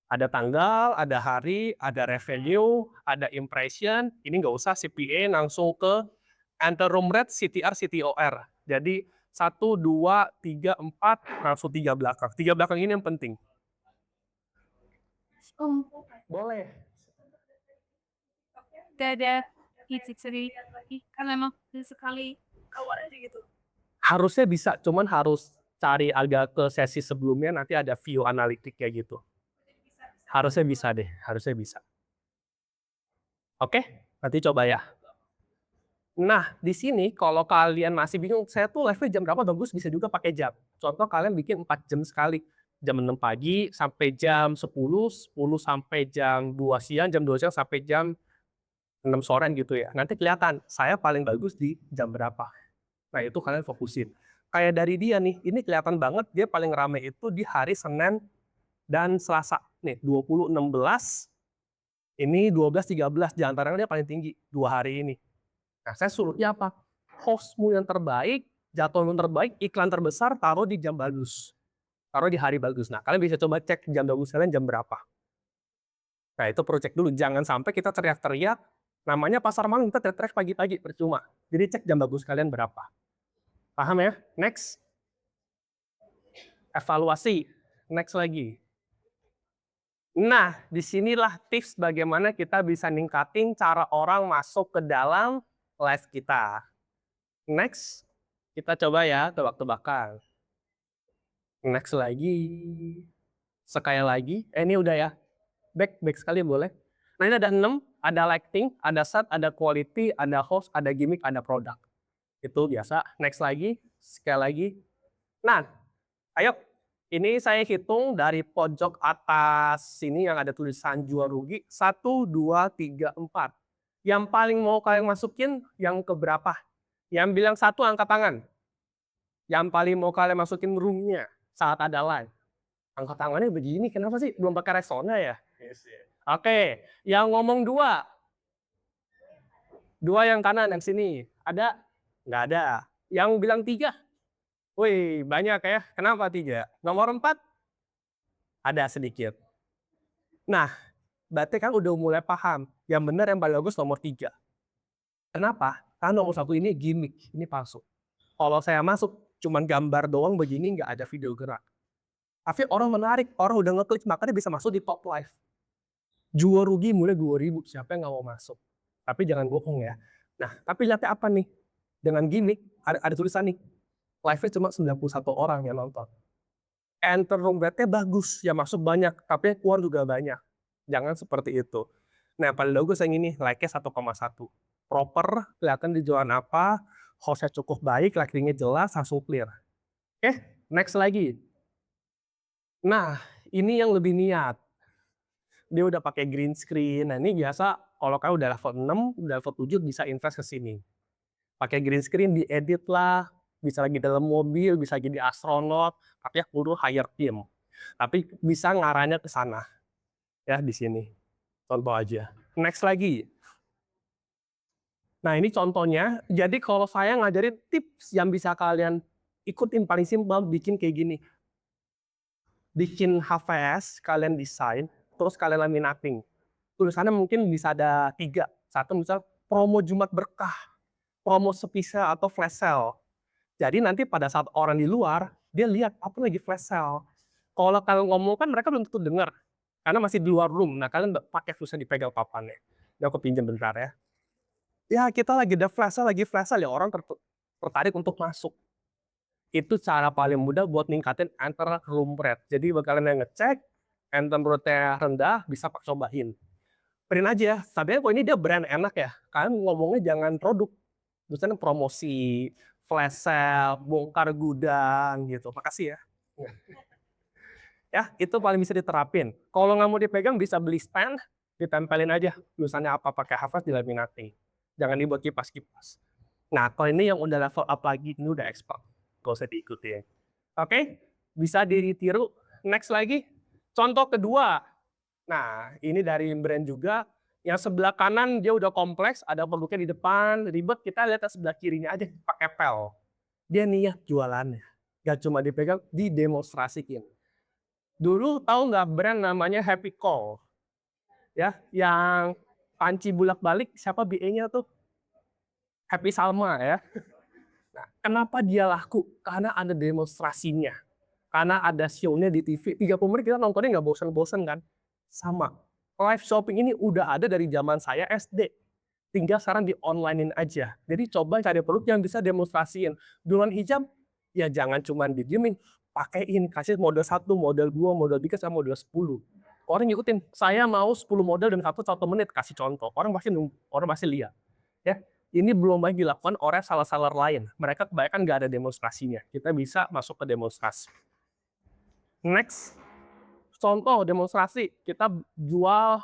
Speaker 5: Ada tanggal, ada hari, ada revenue, ada impression. Ini nggak usah CPA, langsung ke enter room rate, CTR, CTOR. Jadi 1, 2, 3, 4, langsung 3 belakang. 3 belakang ini yang penting. Boleh.
Speaker 6: Tidak ada hits sendiri. Kan memang sekali kawan aja gitu.
Speaker 5: Harusnya bisa, cuman harus cari agak ke sesi sebelumnya, nanti ada view analitik kayak gitu. Harusnya bisa deh, harusnya bisa. Oke, nanti coba ya. Nah, di sini kalau kalian masih bingung, saya tuh live jam berapa bagus, bisa juga pakai jam. Contoh kalian bikin 4 jam sekali. Jam 6 pagi sampai jam 10, 10 sampai jam 2 siang, jam 2 siang sampai jam 6 sore gitu ya. Nanti kelihatan, saya paling bagus di jam berapa. Nah, itu kalian fokusin. Kayak dari dia nih, ini kelihatan banget dia paling rame itu di hari Senin dan Selasa. Nih, 20, 16, ini 12, 13, di antaranya dia paling tinggi, 2 hari ini. Nah, saya suruhnya apa? Hostmu yang terbaik, jadwal yang terbaik, iklan terbesar, taruh di jam bagus. Taruh di hari bagus. Nah, kalian bisa coba cek jam bagus kalian jam berapa. Nah, itu perlu cek dulu. Jangan sampai kita teriak-teriak, namanya pasar malam, kita teriak-teriak pagi-pagi, percuma. Jadi cek jam bagus kalian berapa. Paham ya? Next. Evaluasi. Next lagi. Nah, disinilah tips bagaimana kita bisa ningkatin cara orang masuk ke dalam live kita. Next, kita coba ya tebak-tebakan. Next lagi. Sekali lagi. Ini udah ya. Back sekali boleh. Nah, ini ada 6. Ada lighting, ada set, ada quality, ada host, ada gimmick, ada produk. Itu biasa. Next lagi. Sekali lagi. Nah, ayo. Ini saya hitung dari pojok atas sini yang ada tulisan jual rugi. 1, 2, 3, 4. Yang paling mau kalian masukin yang keberapa? Yang bilang 1 angkat tangan. Yang paling mau kalian masukin room-nya saat ada live. Angkat tangannya begini, kenapa sih? Belum pakai resona ya? Oke, yang ngomong 2. 2 yang kanan, yang sini. Ada? Nggak ada. Yang bilang 3. Wih, banyak ya. Kenapa 3? Nomor 4? Ada sedikit. Nah, berarti kan udah mulai paham. Yang benar yang paling bagus nomor 3. Kenapa? Karena nomor 1 ini gimmick, ini palsu. Kalau saya masuk, cuman gambar doang begini, nggak ada video gerak. Tapi orang menarik, orang udah ngeklik, makanya bisa masuk di top live. Jual rugi mulai 2.000, siapa yang nggak mau masuk? Tapi jangan bohong ya. Nah, tapi lihatnya apa nih? Dengan gimmick, ada tulisan nih, live-nya cuma 91 orang yang nonton. Enter room rate-nya bagus, ya masuk banyak, tapi keluar juga banyak. Jangan seperti itu. Nah, paling bagus yang ini, like-nya 1,1. Proper, kelihatan dijualan apa, host-nya cukup baik, lighting-nya jelas, langsung clear. Oke, next lagi. Nah, ini yang lebih niat. Dia udah pakai green screen. Nah, ini biasa kalau kalian udah level 6, udah level 7 bisa invest ke sini. Pakai green screen, diedit lah, bisa lagi dalam mobil, bisa jadi astronot, tapi ya kudu hire team. Tapi bisa ngarahnya ke sana. Ya, di sini. Contoh aja. Next lagi. Nah, ini contohnya. Jadi kalau saya ngajarin tips yang bisa kalian ikutin paling simpel, bikin kayak gini. Bikin HVS, kalian desain, terus kalian laminating. Tulisannya mungkin bisa ada 3. 1 misal promo Jumat Berkah, promo spesial atau flash sale. Jadi nanti pada saat orang di luar, dia lihat apa lagi flash sale. Kalau kalian ngomong kan mereka belum tentu dengar, karena masih di luar room. Nah, kalian pakai susah dipegang papannya. Ini aku pinjam bentar ya. Ya, kita lagi ada flash sale ya, orang tertarik untuk masuk. Itu cara paling mudah buat ningkatin enter room rate. Jadi buat kalian yang ngecek, enter room rate rendah, bisa pak cobain. Print aja. Tapi kok ini dia brand enak ya. Kalian ngomongnya jangan produk. Misalnya promosi, flash sale, bongkar gudang gitu. Makasih ya. Ya, itu paling bisa diterapin. Kalau nggak mau dipegang bisa beli stand, ditempelin aja. Tulisannya apa pakai hafaz dilaminating. Jangan dibuat kipas-kipas. Nah, kalau ini yang udah level up lagi, ini udah expert. Gak usah diikuti. Oke, bisa ditiru. Next lagi, contoh kedua. Nah, ini dari brand juga. Yang sebelah kanan dia udah kompleks, ada produknya di depan, ribet. Kita lihat yang sebelah kirinya aja, pakai pel. Dia niat jualannya. Gak cuma dipegang, didemonstrasikan. Dulu tahu nggak brand namanya Happy Call? Ya, yang panci bulak-balik, siapa BA-nya tuh? Happy Salma ya. Nah, kenapa dia laku? Karena ada demonstrasinya. Karena ada show-nya di TV. 30 menit kita nontonnya nggak bosan-bosan kan? Sama. Live shopping ini udah ada dari zaman saya SD. Tinggal sekarang di online-in aja. Jadi coba cari produk yang bisa demonstrasiin. Duluan hijab, ya jangan cuma didiemin. Pakein, kasih model 1, model 2, model 3, sama model 10. Orang ngikutin, saya mau 10 model dan 1 menit, kasih contoh. Orang pasti lihat. Ya, ini belum lagi dilakukan oleh seller-seller lain. Mereka kebanyakan nggak ada demonstrasinya. Kita bisa masuk ke demonstrasi. Next, contoh demonstrasi. Kita jual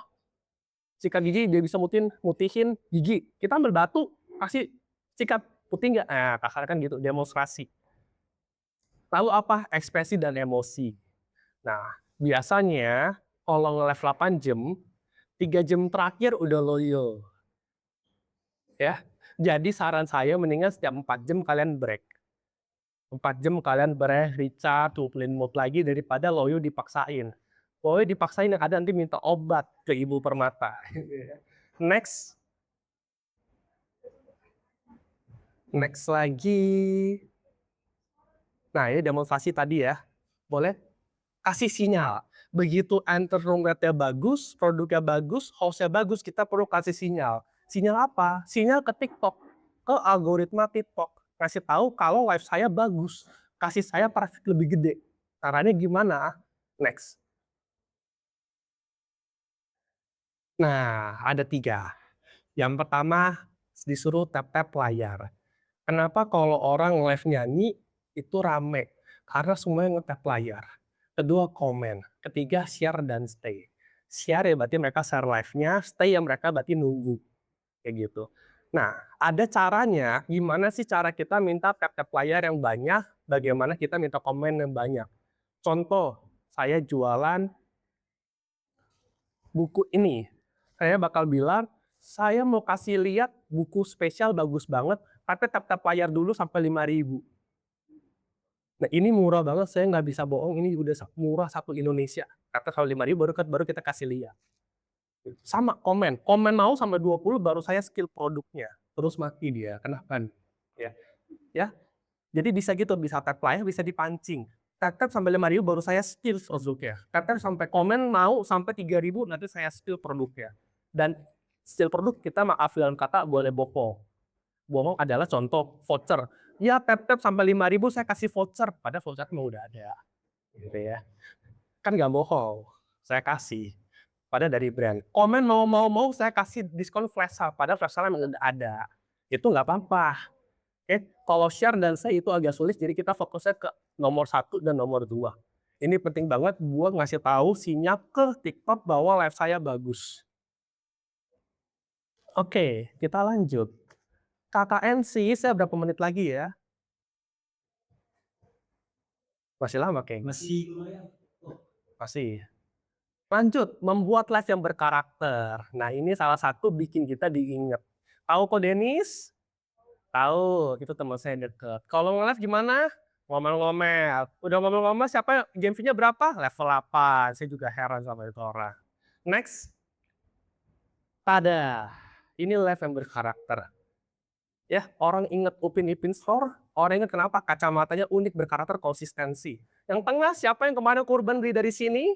Speaker 5: sikat gigi, dia bisa mutihin gigi. Kita ambil batu, kasih sikat, putih nggak? Nah, kasar kan gitu, demonstrasi. Lalu apa? Ekspresi dan emosi. Nah, biasanya kalau nge-live 8 jam, 3 jam terakhir udah loyo. Ya, jadi saran saya mendingan setiap 4 jam kalian break. 4 jam kalian recharge, kumpulin mood lagi daripada loyo dipaksain. Loyo dipaksain yang ada nanti minta obat ke Ibu Permata. Next. Next lagi. Nah, ini demonstrasi tadi ya. Boleh kasih sinyal. Begitu enter room rate-nya bagus, produknya bagus, host-nya bagus, kita perlu kasih sinyal. Sinyal apa? Sinyal ke TikTok, ke algoritma TikTok. Kasih tahu kalau live saya bagus, kasih saya traffic lebih gede. Caranya gimana? Next. Nah, ada 3. Yang pertama, disuruh tap-tap layar. Kenapa kalau orang live nyanyi itu rame? Karena semuanya nge-tap layar. Kedua, komen. Ketiga, share dan stay. Share ya berarti mereka share live-nya, stay ya mereka berarti nunggu. Kayak gitu. Nah, ada caranya. Gimana sih cara kita minta tap-tap layar yang banyak, bagaimana kita minta komen yang banyak. Contoh, saya jualan buku ini. Saya bakal bilang, saya mau kasih lihat buku spesial bagus banget, tapi tap-tap layar dulu sampai 5.000. Nah, ini murah banget, saya nggak bisa bohong, ini udah murah satu Indonesia. Kata kalau 5.000 baru kita kasih lihat. Sama komen mau sampai 20 baru saya skill produknya. Terus mati dia, kenapa? Ya. Jadi bisa gitu, bisa tap layar, bisa dipancing. Tap sampai 5.000 baru saya skill produknya. Tap sampai komen mau sampai 3.000 nanti saya skill produknya. Dan skill produk kita maaf dalam kata boleh bohong. Bohong adalah contoh voucher. Ya tap sampai 5.000 saya kasih voucher, padahal voucher mau udah ada. Gitu ya. Kan nggak bohong, saya kasih. Padahal dari brand. Komen mau saya kasih diskon flash sale, padahal flash sale memang udah ada. Itu nggak apa-apa. Oke, kalau share dan saya itu agak sulit, jadi kita fokusnya ke nomor 1 dan nomor 2. Ini penting banget buat ngasih tahu sinyal ke TikTok bahwa live saya bagus. Oke, kita lanjut. KKNC, saya berapa menit lagi ya? Masih lama kayaknya. Masih. Lanjut, membuat live yang berkarakter. Nah, ini salah satu bikin kita diingat. Tahu kok Denis? Tahu, itu teman saya deket. Kalau nge-live gimana? Ngomel-ngomel. Udah ngomel-ngomel, siapa game fee-nya berapa? Level 8. Saya juga heran sama itu orang. Next. Tada. Ini live yang berkarakter. Ya, orang inget Upin Ipin Store. Orang inget kenapa? Kacamatanya unik, berkarakter, konsistensi. Yang tengah, siapa yang kemarin kurban beli dari sini?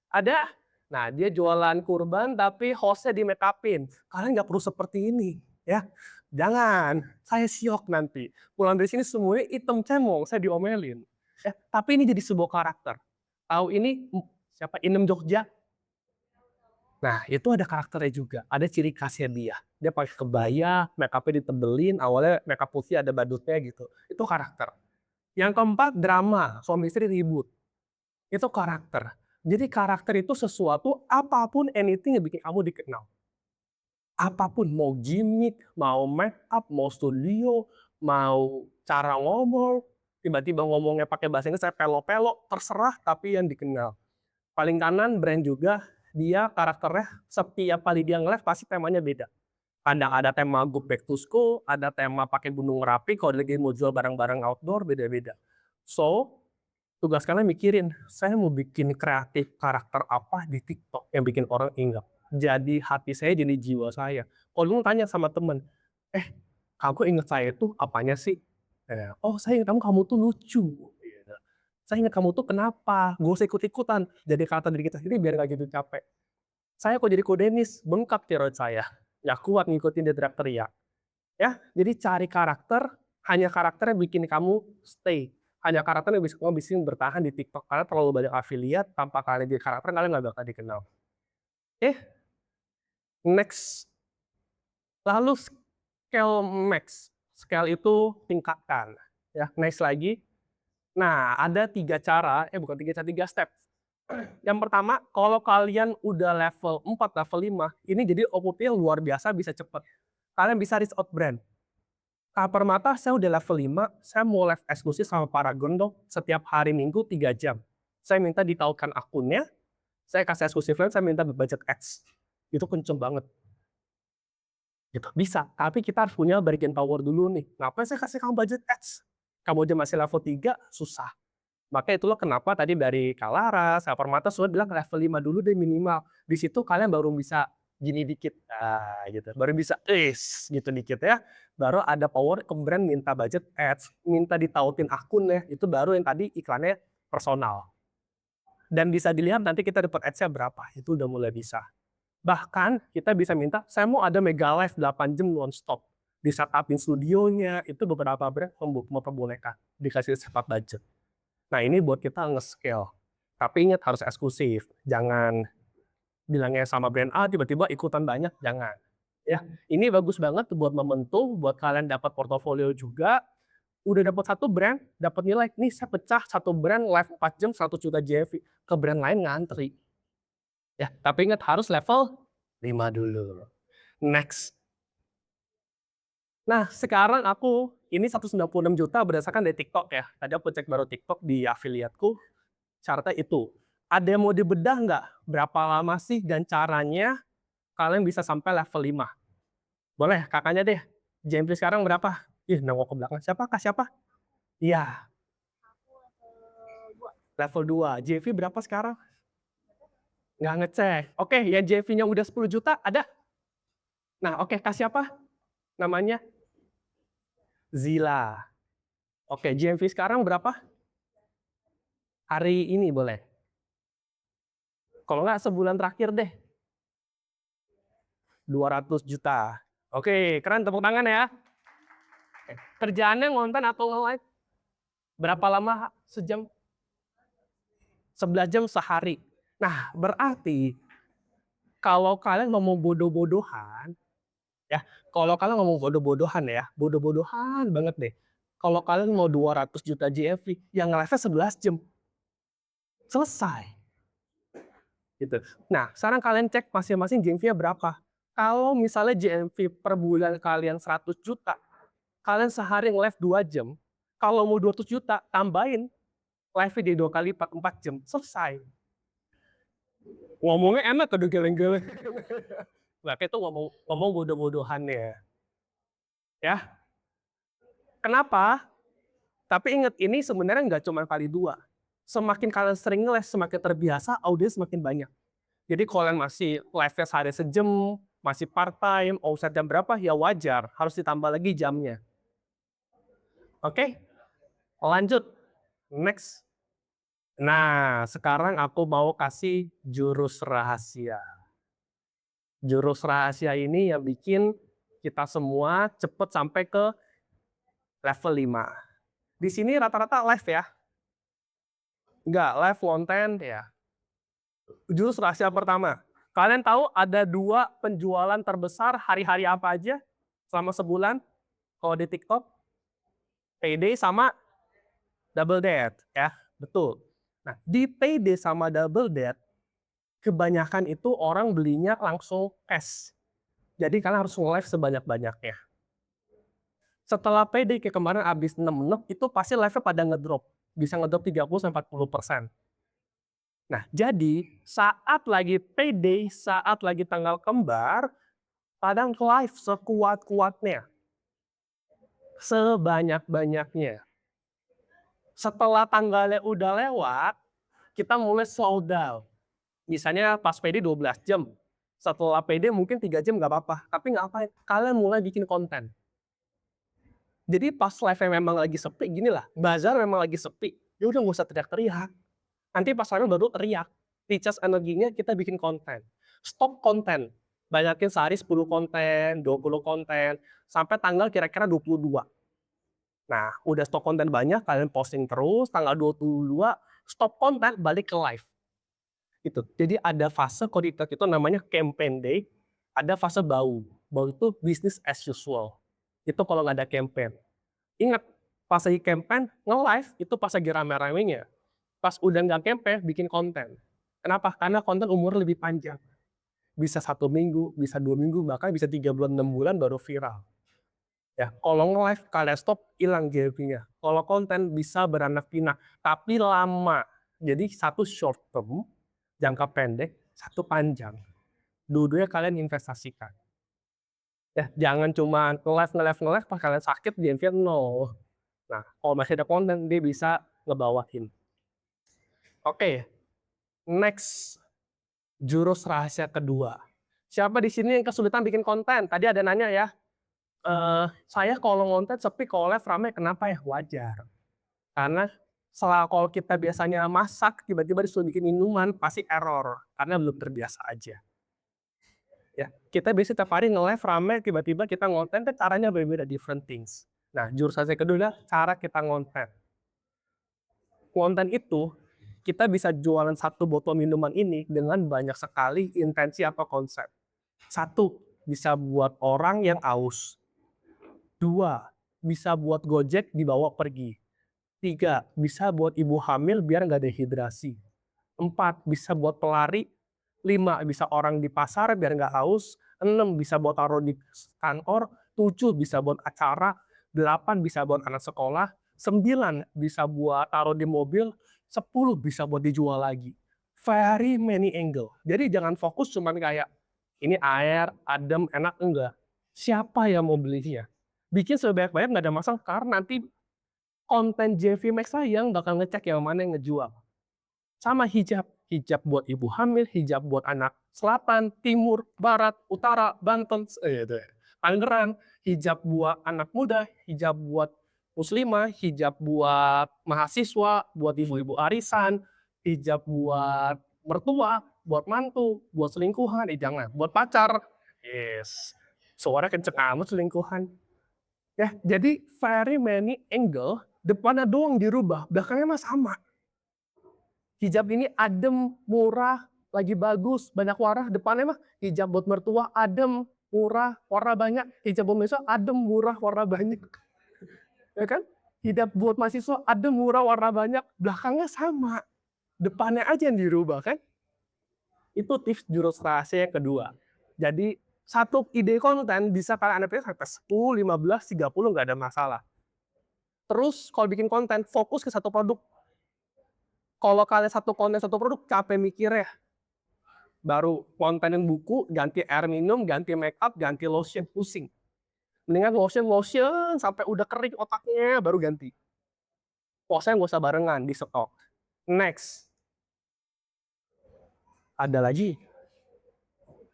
Speaker 5: Ada? Nah, dia jualan kurban tapi hostnya di make upin. Kalian nggak perlu seperti ini. Ya, jangan, saya syok nanti. Pulang dari sini semuanya hitam cemong, saya diomelin. Ya, tapi ini jadi sebuah karakter. Tahu ini siapa? Inem Jogja. Nah, itu ada karakternya juga, ada ciri khasnya dia. Dia pakai kebaya, make upnya ditebelin, awalnya make up putih ada badutnya gitu. Itu karakter. Yang keempat, drama, suami istri ribut. Itu karakter. Jadi karakter itu sesuatu apapun anything yang bikin kamu dikenal. Apapun, mau gimmick, mau make up, mau studio, mau cara ngomong, tiba-tiba ngomongnya pakai bahasa Inggris, saya pelo-pelo, terserah tapi yang dikenal. Paling kanan brand juga, dia karakternya setiap kali dia nge-live pasti temanya beda. Kadang ada tema go back to school, ada tema pakai Gunung Merapi, kalau lagi mau jual barang-barang outdoor, beda-beda. So, tugas kalian mikirin, saya mau bikin kreatif karakter apa di TikTok yang bikin orang ingat. Jadi hati saya jadi jiwa saya. Kalau lu tanya sama temen, kamu ingat saya tuh apanya sih? Oh saya ingat kamu tuh lucu. Gitu. Saya ingat kamu tuh kenapa? Gak usah ikut-ikutan. Jadi kata diri kita sendiri biar gak gitu capek. Saya kok jadi kodenis, bengkak tiroid saya. Ya kuat ngikutin dia teriak-teriak. Ya, jadi cari karakter, hanya karakter yang bikin kamu stay. Hanya karakter yang bisa kamu bisa bertahan di TikTok. Karena terlalu banyak affiliate, tanpa kalian jadi karakter, kalian nggak bakal dikenal. Next. Lalu scale max. Scale itu tingkatkan. Ya, next lagi. Nah, ada 3 cara, bukan 3 cara, 3 step. Yang pertama, kalau kalian udah level 4, level 5, ini jadi opportunity yang luar biasa, bisa cepet. Kalian bisa reach out brand. Permata saya udah level 5, saya mau live eksklusif sama Paragon dong, setiap hari Minggu 3 jam. Saya minta ditautkan akunnya, saya kasih eksklusif live, saya minta budget ads. Itu kenceng banget. Gitu. Bisa, tapi kita harus punya bargaining power dulu nih. Ngapain saya kasih kamu budget ads? Kamu aja masih level 3, susah. Maka itulah kenapa tadi dari Kalaras, Permata sudah bilang level 5 dulu deh minimal. Di situ kalian baru bisa gini dikit, gitu. Baru bisa gitu dikit ya. Baru ada power ke brand minta budget ads, minta ditautin akunnya, itu baru yang tadi iklannya personal. Dan bisa dilihat nanti kita dapat ads-nya berapa, itu udah mulai bisa. Bahkan kita bisa minta, saya mau ada mega live 8 jam non-stop. Di setupin studionya, itu beberapa brand memperbolehkan, dikasih sepat budget. Nah ini buat kita nge-scale. Tapi ingat harus eksklusif, jangan bilangnya sama brand A tiba-tiba ikutan banyak, jangan. Ya, ini bagus banget buat momentum, buat kalian dapat portofolio juga. Udah dapat satu brand, dapat nilai. Nih saya pecah satu brand live 4 jam 1 juta JV. Ke brand lain ngantri. Ya, tapi ingat harus level 5 dulu. Next. Nah, sekarang aku ini 196 juta berdasarkan dari TikTok ya. Tadi aku cek baru TikTok di affiliate-ku. Syaratnya itu. Ada yang mau dibedah nggak? Berapa lama sih dan caranya kalian bisa sampai level 5? Boleh, kakaknya deh. JMP sekarang berapa? Nengok ke belakang. Siapa? Kak siapa? Iya. Level 2. JV berapa sekarang? Nggak ngecek. Oke, yang JV-nya udah 10 juta ada? Nah, oke, Kak siapa? Namanya? Zila. Oke, JMV sekarang berapa? Hari ini boleh. Kalau nggak sebulan terakhir deh. 200 juta. Oke, keren, tepuk tangan ya. Kerjaannya ngonten atau nge-live? Berapa lama sejam? 11 jam sehari. Nah, berarti kalau kalian ngomong bodoh-bodohan, ya, kalau kalian ngomong bodoh-bodohan ya, bodoh-bodohan banget deh. Kalau kalian mau 200 juta GFV, yang nge-live-nya 11 jam. Selesai. Gitu. Nah, sekarang kalian cek masing-masing GMV-nya berapa. Kalau misalnya GMV per bulan kalian 100 juta, kalian sehari nge-live 2 jam, kalau mau 200 juta, tambahin live-nya di 2 kali 4 jam, selesai. Ngomongnya enak udah geleng-geleng. Nah, itu ngomong bodoh-bodohannya. Ya. Kenapa? Tapi ingat, ini sebenarnya nggak cuma kali 2. Semakin kalian sering nge-live, semakin terbiasa, audiens semakin banyak. Jadi kalau kalian masih live-nya sehari sejam, masih part-time, omset jam berapa, ya wajar. Harus ditambah lagi jamnya. Oke? Lanjut. Next. Nah, sekarang aku mau kasih jurus rahasia. Jurus rahasia ini yang bikin kita semua cepet sampai ke level 5. Di sini rata-rata live ya. Enggak, live konten ya. Jurus rahasia pertama. Kalian tahu ada 2 penjualan terbesar hari-hari apa aja selama sebulan? Kalau di TikTok? Payday sama Double Date ya. Betul. Nah, di Payday sama Double Date, kebanyakan itu orang belinya langsung cash. Jadi kalian harus nge-live sebanyak-banyaknya. Setelah payday kayak kemarin abis 6 itu pasti live-nya pada ngedrop. Bisa ngedrop 30-40%. Nah, jadi saat lagi payday, saat lagi tanggal kembar, kadang live sekuat-kuatnya, sebanyak-banyaknya. Setelah tanggalnya udah lewat, kita mulai slow down. Misalnya pas payday 12 jam. Setelah payday mungkin 3 jam nggak apa-apa. Tapi nggak apa, kalian mulai bikin konten. Jadi pas live memang lagi sepi, gini lah, bazar memang lagi sepi, ya udah nggak usah teriak-teriak. Nanti pas live baru teriak. Recharge energinya kita bikin konten. Stop konten. Banyakin sehari 10 konten, 20 konten, sampai tanggal kira-kira 22. Nah, udah stok konten banyak, kalian posting terus, tanggal 22, stop konten, balik ke live. Gitu. Jadi ada fase kalau di TikTok itu namanya campaign day, ada fase bau. Bau itu business as usual. Itu kalau nggak ada campaign. Ingat, pas lagi campaign, nge-live itu pas lagi rame-ramenya. Pas udah nggak campaign, bikin konten. Kenapa? Karena konten umur lebih panjang. Bisa 1 minggu, bisa 2 minggu, bahkan bisa 3 bulan, 6 bulan baru viral. Ya, kalau nge-live kalian stop, hilang GP-nya. Kalau konten bisa beranak pinak, tapi lama. Jadi satu short term, jangka pendek, satu panjang. Dua-duanya kalian investasikan. Ya, jangan cuma nge-live, pas kalian sakit, GMV 0. Nah, kalau masih ada konten, dia bisa ngebawain. Oke, next. Jurus rahasia kedua. Siapa di sini yang kesulitan bikin konten? Tadi ada nanya ya, saya kalau ngonten sepi, kalau live rame, kenapa ya? Wajar. Karena kalau kita biasanya masak, tiba-tiba disuruh bikin minuman, pasti error. Karena belum terbiasa aja. Ya, kita biasa tiap hari nge-live rame, tiba-tiba kita ngonten, kan caranya berbeda, different things. Nah, jurus rahasia kedua adalah cara kita ngonten. Konten itu, kita bisa jualan satu botol minuman ini dengan banyak sekali intensi atau konsep. 1, bisa buat orang yang aus. 2, bisa buat Gojek dibawa pergi. 3, bisa buat ibu hamil biar nggak dehidrasi. 4, bisa buat pelari. 5, bisa orang di pasar biar nggak haus. 6, bisa buat taruh di kantor. 7, bisa buat acara. 8, bisa buat anak sekolah. 9, bisa buat taruh di mobil. 10, bisa buat dijual lagi. Very many angle. Jadi jangan fokus cuman kayak ini air, adem, enak, enggak. Siapa yang mau belinya? Bikin sebanyak-banyak nggak ada masalah, karena nanti konten JV Max sayang bakal ngecek yang mana yang ngejual. Sama hijab. Hijab buat ibu hamil, hijab buat anak selatan, timur, barat, utara, Banten, Tangerang, hijab buat anak muda, hijab buat muslimah, hijab buat mahasiswa, buat ibu-ibu arisan, hijab buat mertua, buat mantu, buat selingkuhan, jangan, buat pacar. Yes. Suara kenceng amat selingkuhan. Ya, jadi very many angle, depannya doang dirubah, belakangnya mah sama. Hijab ini adem, murah, lagi bagus, banyak warna, depannya mah hijab buat mertua, adem, murah, warna banyak, hijab buat mahasiswa, adem, murah, warna banyak. Ya kan? Hijab buat mahasiswa, adem, murah, warna banyak, belakangnya sama. Depannya aja yang dirubah kan? Itu tips jurus rahasia yang kedua. Jadi, satu ide konten bisa kalian adaptasi sampai 10, 15, 30, nggak ada masalah. Terus, kalau bikin konten, fokus ke satu produk. Kalau kalian satu konten, satu produk, capek mikirnya. Baru kontenin buku, ganti air minum, ganti make up, ganti lotion, pusing. Mendingan lotion sampai udah kering otaknya, baru ganti. Pokoknya nggak usah barengan, di stok. Next. Ada lagi.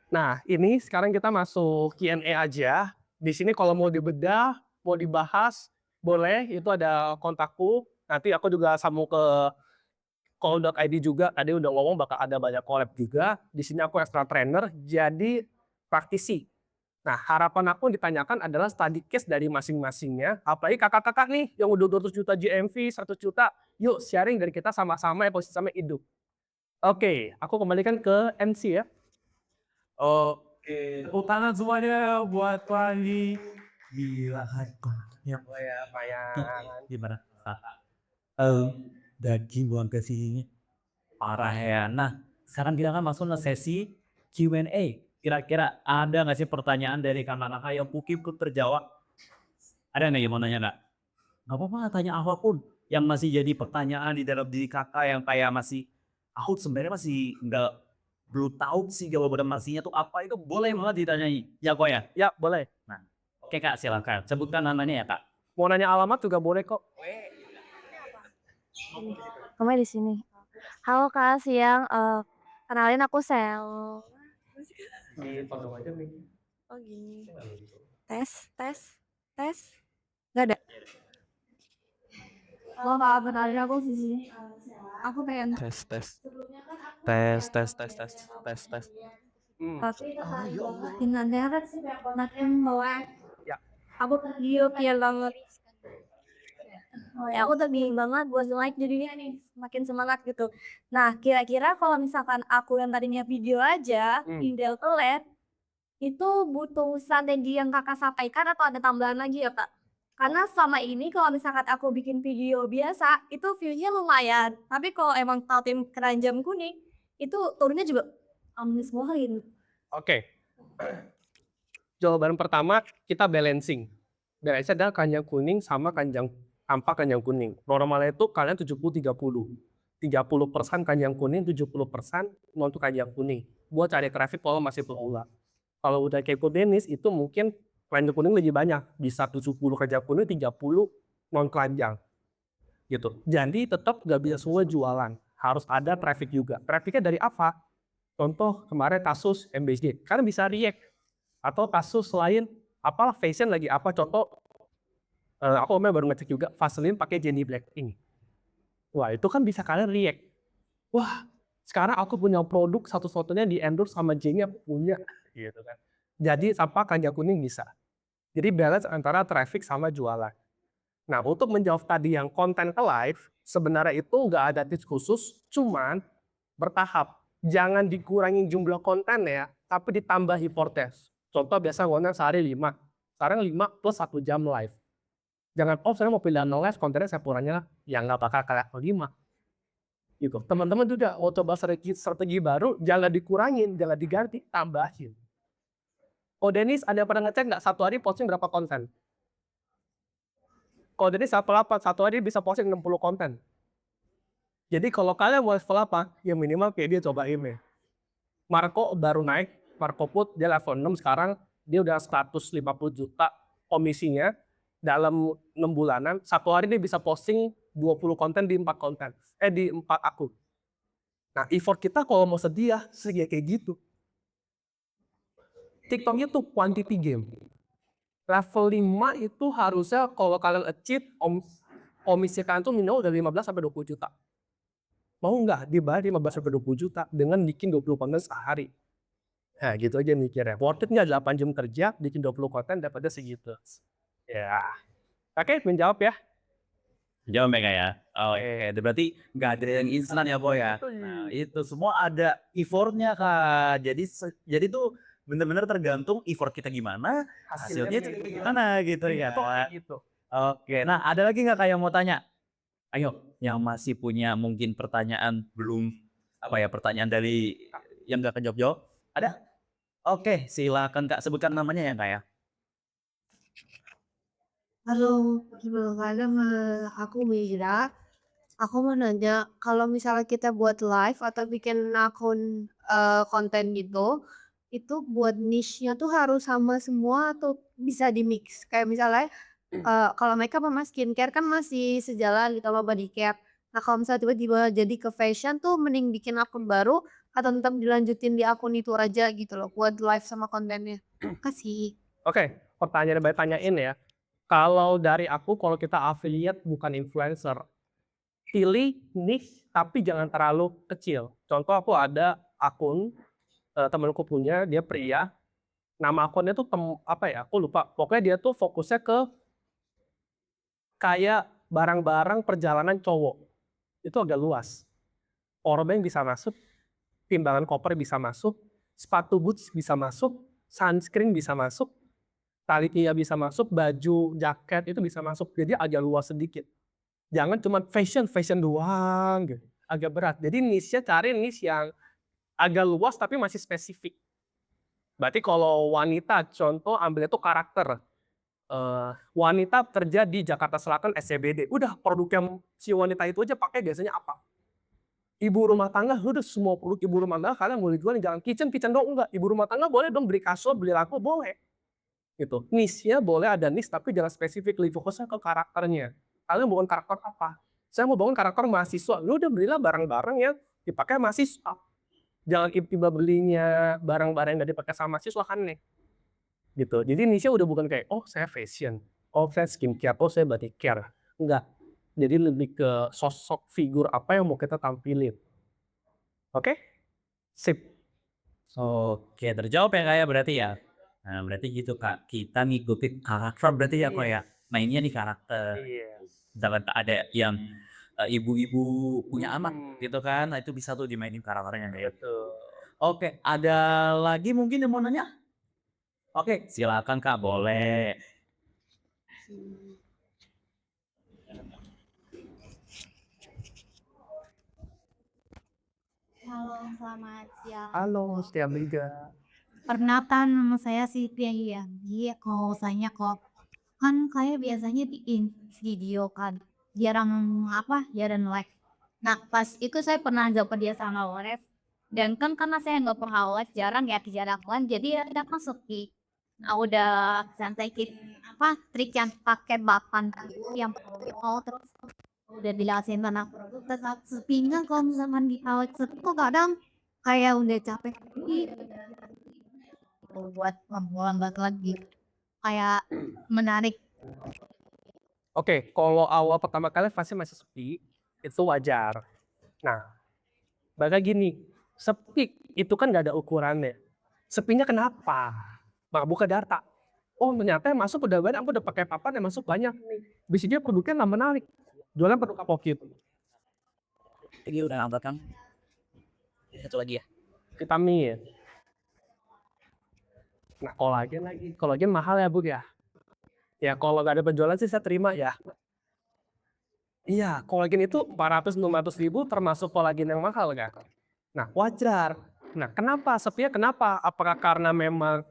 Speaker 5: Nah, ini sekarang kita masuk Q&A aja. Di sini kalau mau dibedah, mau dibahas, boleh. Itu ada kontakku. Nanti aku juga sambung ke call.id juga. Tadi udah ngomong bakal ada banyak collab juga. Di sini aku extra trainer, jadi praktisi. Nah, harapan aku yang ditanyakan adalah study case dari masing-masingnya. Apalagi kakak-kakak nih, yang udah 200 juta GMV, 100 juta. Yuk, sharing dari kita sama-sama, ekosistemnya hidup. Oke, aku kembalikan ke MC ya.
Speaker 7: Oke, tepuk tangan semuanya buat Pandi. Gila, yang
Speaker 5: Bayangan.
Speaker 7: gimana? Daging buang ke sini. Parah ya. Nah, sekarang kita akan masuk ke sesi Q&A. Kira-kira ada nggak sih pertanyaan dari kakak-kakak yang mungkin belum terjawab? Ada nggak yang mau nanya nggak? Nggak apa-apa tanya apapun yang masih jadi pertanyaan di dalam diri kakak yang kayak masih aku sebenarnya masih nggak belum tahu sih jawaban pastinya tuh apa itu boleh banget ditanyai. Ya kok ya?
Speaker 5: Ya, boleh.
Speaker 7: Nah, oke kak silakan sebutkan namanya ya kak.
Speaker 5: Mau nanya alamat juga boleh kok.
Speaker 4: Kamu di sini. Halo Kak, siang. Kenalin aku Sel.
Speaker 5: Di foto aja nih.
Speaker 4: Oh gini. Tes, tes, tes. Gak ada. Halo Kak, kenalin aku Sisi. Aku pengen
Speaker 1: Tes, tes. Tes.
Speaker 4: tapi nanti nanti bawa.
Speaker 5: Ya.
Speaker 4: Aku video banget. Ya, aku tuh bingung banget buat like jadinya nih makin semangat gitu. Nah, kira-kira kalau misalkan aku yang tadinya video aja, tinggal ke LED, itu butuh strategi yang kakak sampaikan atau ada tambahan lagi ya kak? Karena selama ini kalau misalkan aku bikin video biasa, itu view-nya lumayan. Tapi kalau emang tahu tim keranjang kuning, itu turunnya juga ambil semuain.
Speaker 5: Oke. Jawaban pertama kita balancing. Balancing adalah kanjang kuning sama kanjang tanpa kanjang kuning. Normalnya itu kalian 70-30. 30% kanjang kuning, 70% non kanjang kuning. Buat cari traffic kalau masih pemula. Kalau udah kayak Denis itu mungkin kanjang kuning lebih banyak. Bisa 70 kanjang kuning, 30 non kanjang. Gitu. Jadi tetap nggak bisa semua jualan. Harus ada traffic juga. Trafficnya dari apa? Contoh kemarin kasus MBG. Kalian bisa react. Atau kasus lain, apalah fashion lagi apa contoh aku baru ngecek juga Vaseline pakai Jenny Blackpink. Wah itu kan bisa kalian react. Wah sekarang aku punya produk satu-satunya di endorse sama Jenny punya gitu kan. Jadi tanpa kanjang kuning bisa. Jadi balance antara traffic sama jualan. Nah untuk menjawab tadi yang konten ke live sebenarnya itu nggak ada tips khusus, cuman bertahap. Jangan dikurangi jumlah konten ya, tapi ditambah hypotes. Contoh biasa konten sehari 5. Sekarang 5 plus 1 jam live. Jangan, oh saya mau pindah live, kontennya saya kurangnya ya nggak bakal kayak 5. Gitu. Teman-teman juga mau coba strategi baru, jangan dikurangin, jangan diganti, tambahin. Oh Denis, ada yang pernah ngecek nggak satu hari posting berapa konten? Kalau Denis satu hari bisa posting 60 konten. Jadi kalau kalian mau level apa, ya minimal kayak dia cobain ya. Marco baru naik, Marco Put dia level 6 sekarang, dia udah 150 juta komisinya dalam 6 bulanan. Satu hari dia bisa posting 20 konten di 4 konten, di 4 akun. Nah effort kita kalau mau sedia kayak gitu. TikToknya tuh quantity game. Level 5 itu harusnya kalau kalian achieve komisi kalian tuh minimal udah 15-20 juta. Mau nggak dibayar 15-20 juta dengan bikin 20 konten sehari? Nah gitu aja mikirnya. Worth it nggak 8 jam kerja, bikin 20 konten dapatnya segitu. Ya. Oke, menjawab ya.
Speaker 7: Jawab ya kak ya. Oke, berarti nggak ada yang instan ya boy ya. Nah itu semua ada effortnya kak. Jadi tuh bener-bener tergantung effort kita gimana, hasilnya gimana gitu ya.
Speaker 5: Gitu.
Speaker 7: Oke, nah ada lagi nggak kak yang mau tanya? Ayo, yang masih punya mungkin pertanyaan belum pertanyaan dari yang nggak kejawab-jawab ada? Oke, silakan kak sebutkan namanya ya kak ya.
Speaker 8: Halo, aku Mira. Aku mau nanya, kalau misalnya kita buat live atau bikin akun konten gitu, itu buat niche-nya tuh harus sama semua atau bisa di-mix? Kayak misalnya kalau makeup sama skincare kan masih sejalan gitu sama body care. Nah kalau misalnya tiba-tiba jadi ke fashion tuh mending bikin akun baru atau tetap dilanjutin di akun itu aja gitu loh buat live sama kontennya. Kasih.
Speaker 5: Oke, pertanyaan yang banyak tanyain ya. Kalau dari aku, kalau kita affiliate bukan influencer, pilih niche tapi jangan terlalu kecil. Contoh aku ada akun temanku punya, dia pria. Nama akunnya tuh aku lupa. Pokoknya dia tuh fokusnya ke kayak barang-barang perjalanan cowok. Itu agak luas. Powerbank bisa masuk, timbangan koper bisa masuk, sepatu boots bisa masuk, sunscreen bisa masuk, tali kia bisa masuk, baju, jaket itu bisa masuk. Jadi agak luas sedikit. Jangan cuma fashion doang gitu. Agak berat. Jadi niche-nya cari niche yang agak luas tapi masih spesifik. Berarti kalau wanita, contoh ambilnya tuh karakter. Wanita kerja di Jakarta Selatan SCBD. Udah produk yang si wanita itu aja pakai biasanya apa? Ibu rumah tangga, udah semua produk ibu rumah tangga kalian boleh jual, jangan kitchen dong enggak. Ibu rumah tangga boleh dong beli kasur, beli lampu boleh. Gitu. Niche-nya boleh ada niche tapi jangan spesifik, fokusnya ke karakternya. Kalian mau bangun karakter apa? Saya mau bangun karakter mahasiswa. Lu udah belilah barang-barang yang dipakai mahasiswa. Jangan tiba-tiba belinya barang-barang yang gak dipakai sama mahasiswa kan nih. Gitu. Jadi niche-nya udah bukan kayak, oh saya fashion, oh saya skincare, oh saya body care. Enggak. Jadi lebih ke sosok figur apa yang mau kita tampilin. Oke? Sip.
Speaker 7: Oke, terjawab ya Kak ya berarti ya? Nah, berarti gitu Kak, kita ngikutin karakter berarti ya Kak ya? Mainnya di karakter.
Speaker 5: Iya.
Speaker 7: Misalkan ada yang ibu-ibu punya anak gitu kan, nah itu bisa tuh dimainin karakternya kayak gitu. Oke, ada lagi mungkin yang mau nanya? Oke, silakan Kak, boleh.
Speaker 8: Halo, selamat siang.
Speaker 5: Halo, setiap liga.
Speaker 8: Perkenalkan nama saya Sylvia Yagi. Kalau saya kok kan kayak biasanya bikin video kan, jarang like. Nah pas itu saya pernah dapat dia sama Ores, dan kan karena saya nggak pernah les, jarang jadi ya udah masuk di. Nah udah santai trik yang pakai bahan yang terus udah dijelasin tentang produk tetap sepinggan kalau misalkan di awal sepi kok kadang kayak udah capek buat membuat lagi kayak menarik.
Speaker 5: Oke, kalau awal pertama kali pasti masih sepi, itu wajar. Nah, bakal gini, sepi itu kan nggak ada ukurannya. Sepinya kenapa? Nah, buka data. Oh, ternyata yang masuk udah banyak, aku udah pakai papan yang masuk banyak nih. Biasanya produknya nggak menarik. Jualan produk apa gitu?
Speaker 7: Ini udah angkat Kang. Satu lagi ya.
Speaker 5: Vitamin. Nah, kolagen mahal ya, Bu ya? Ya, kalau nggak ada penjualan sih saya terima ya. Iya, kolagen itu 400-600 ribu termasuk kolagen yang mahal kan? Nah, wajar. Nah, kenapa? Sepinya kenapa? Apakah karena memang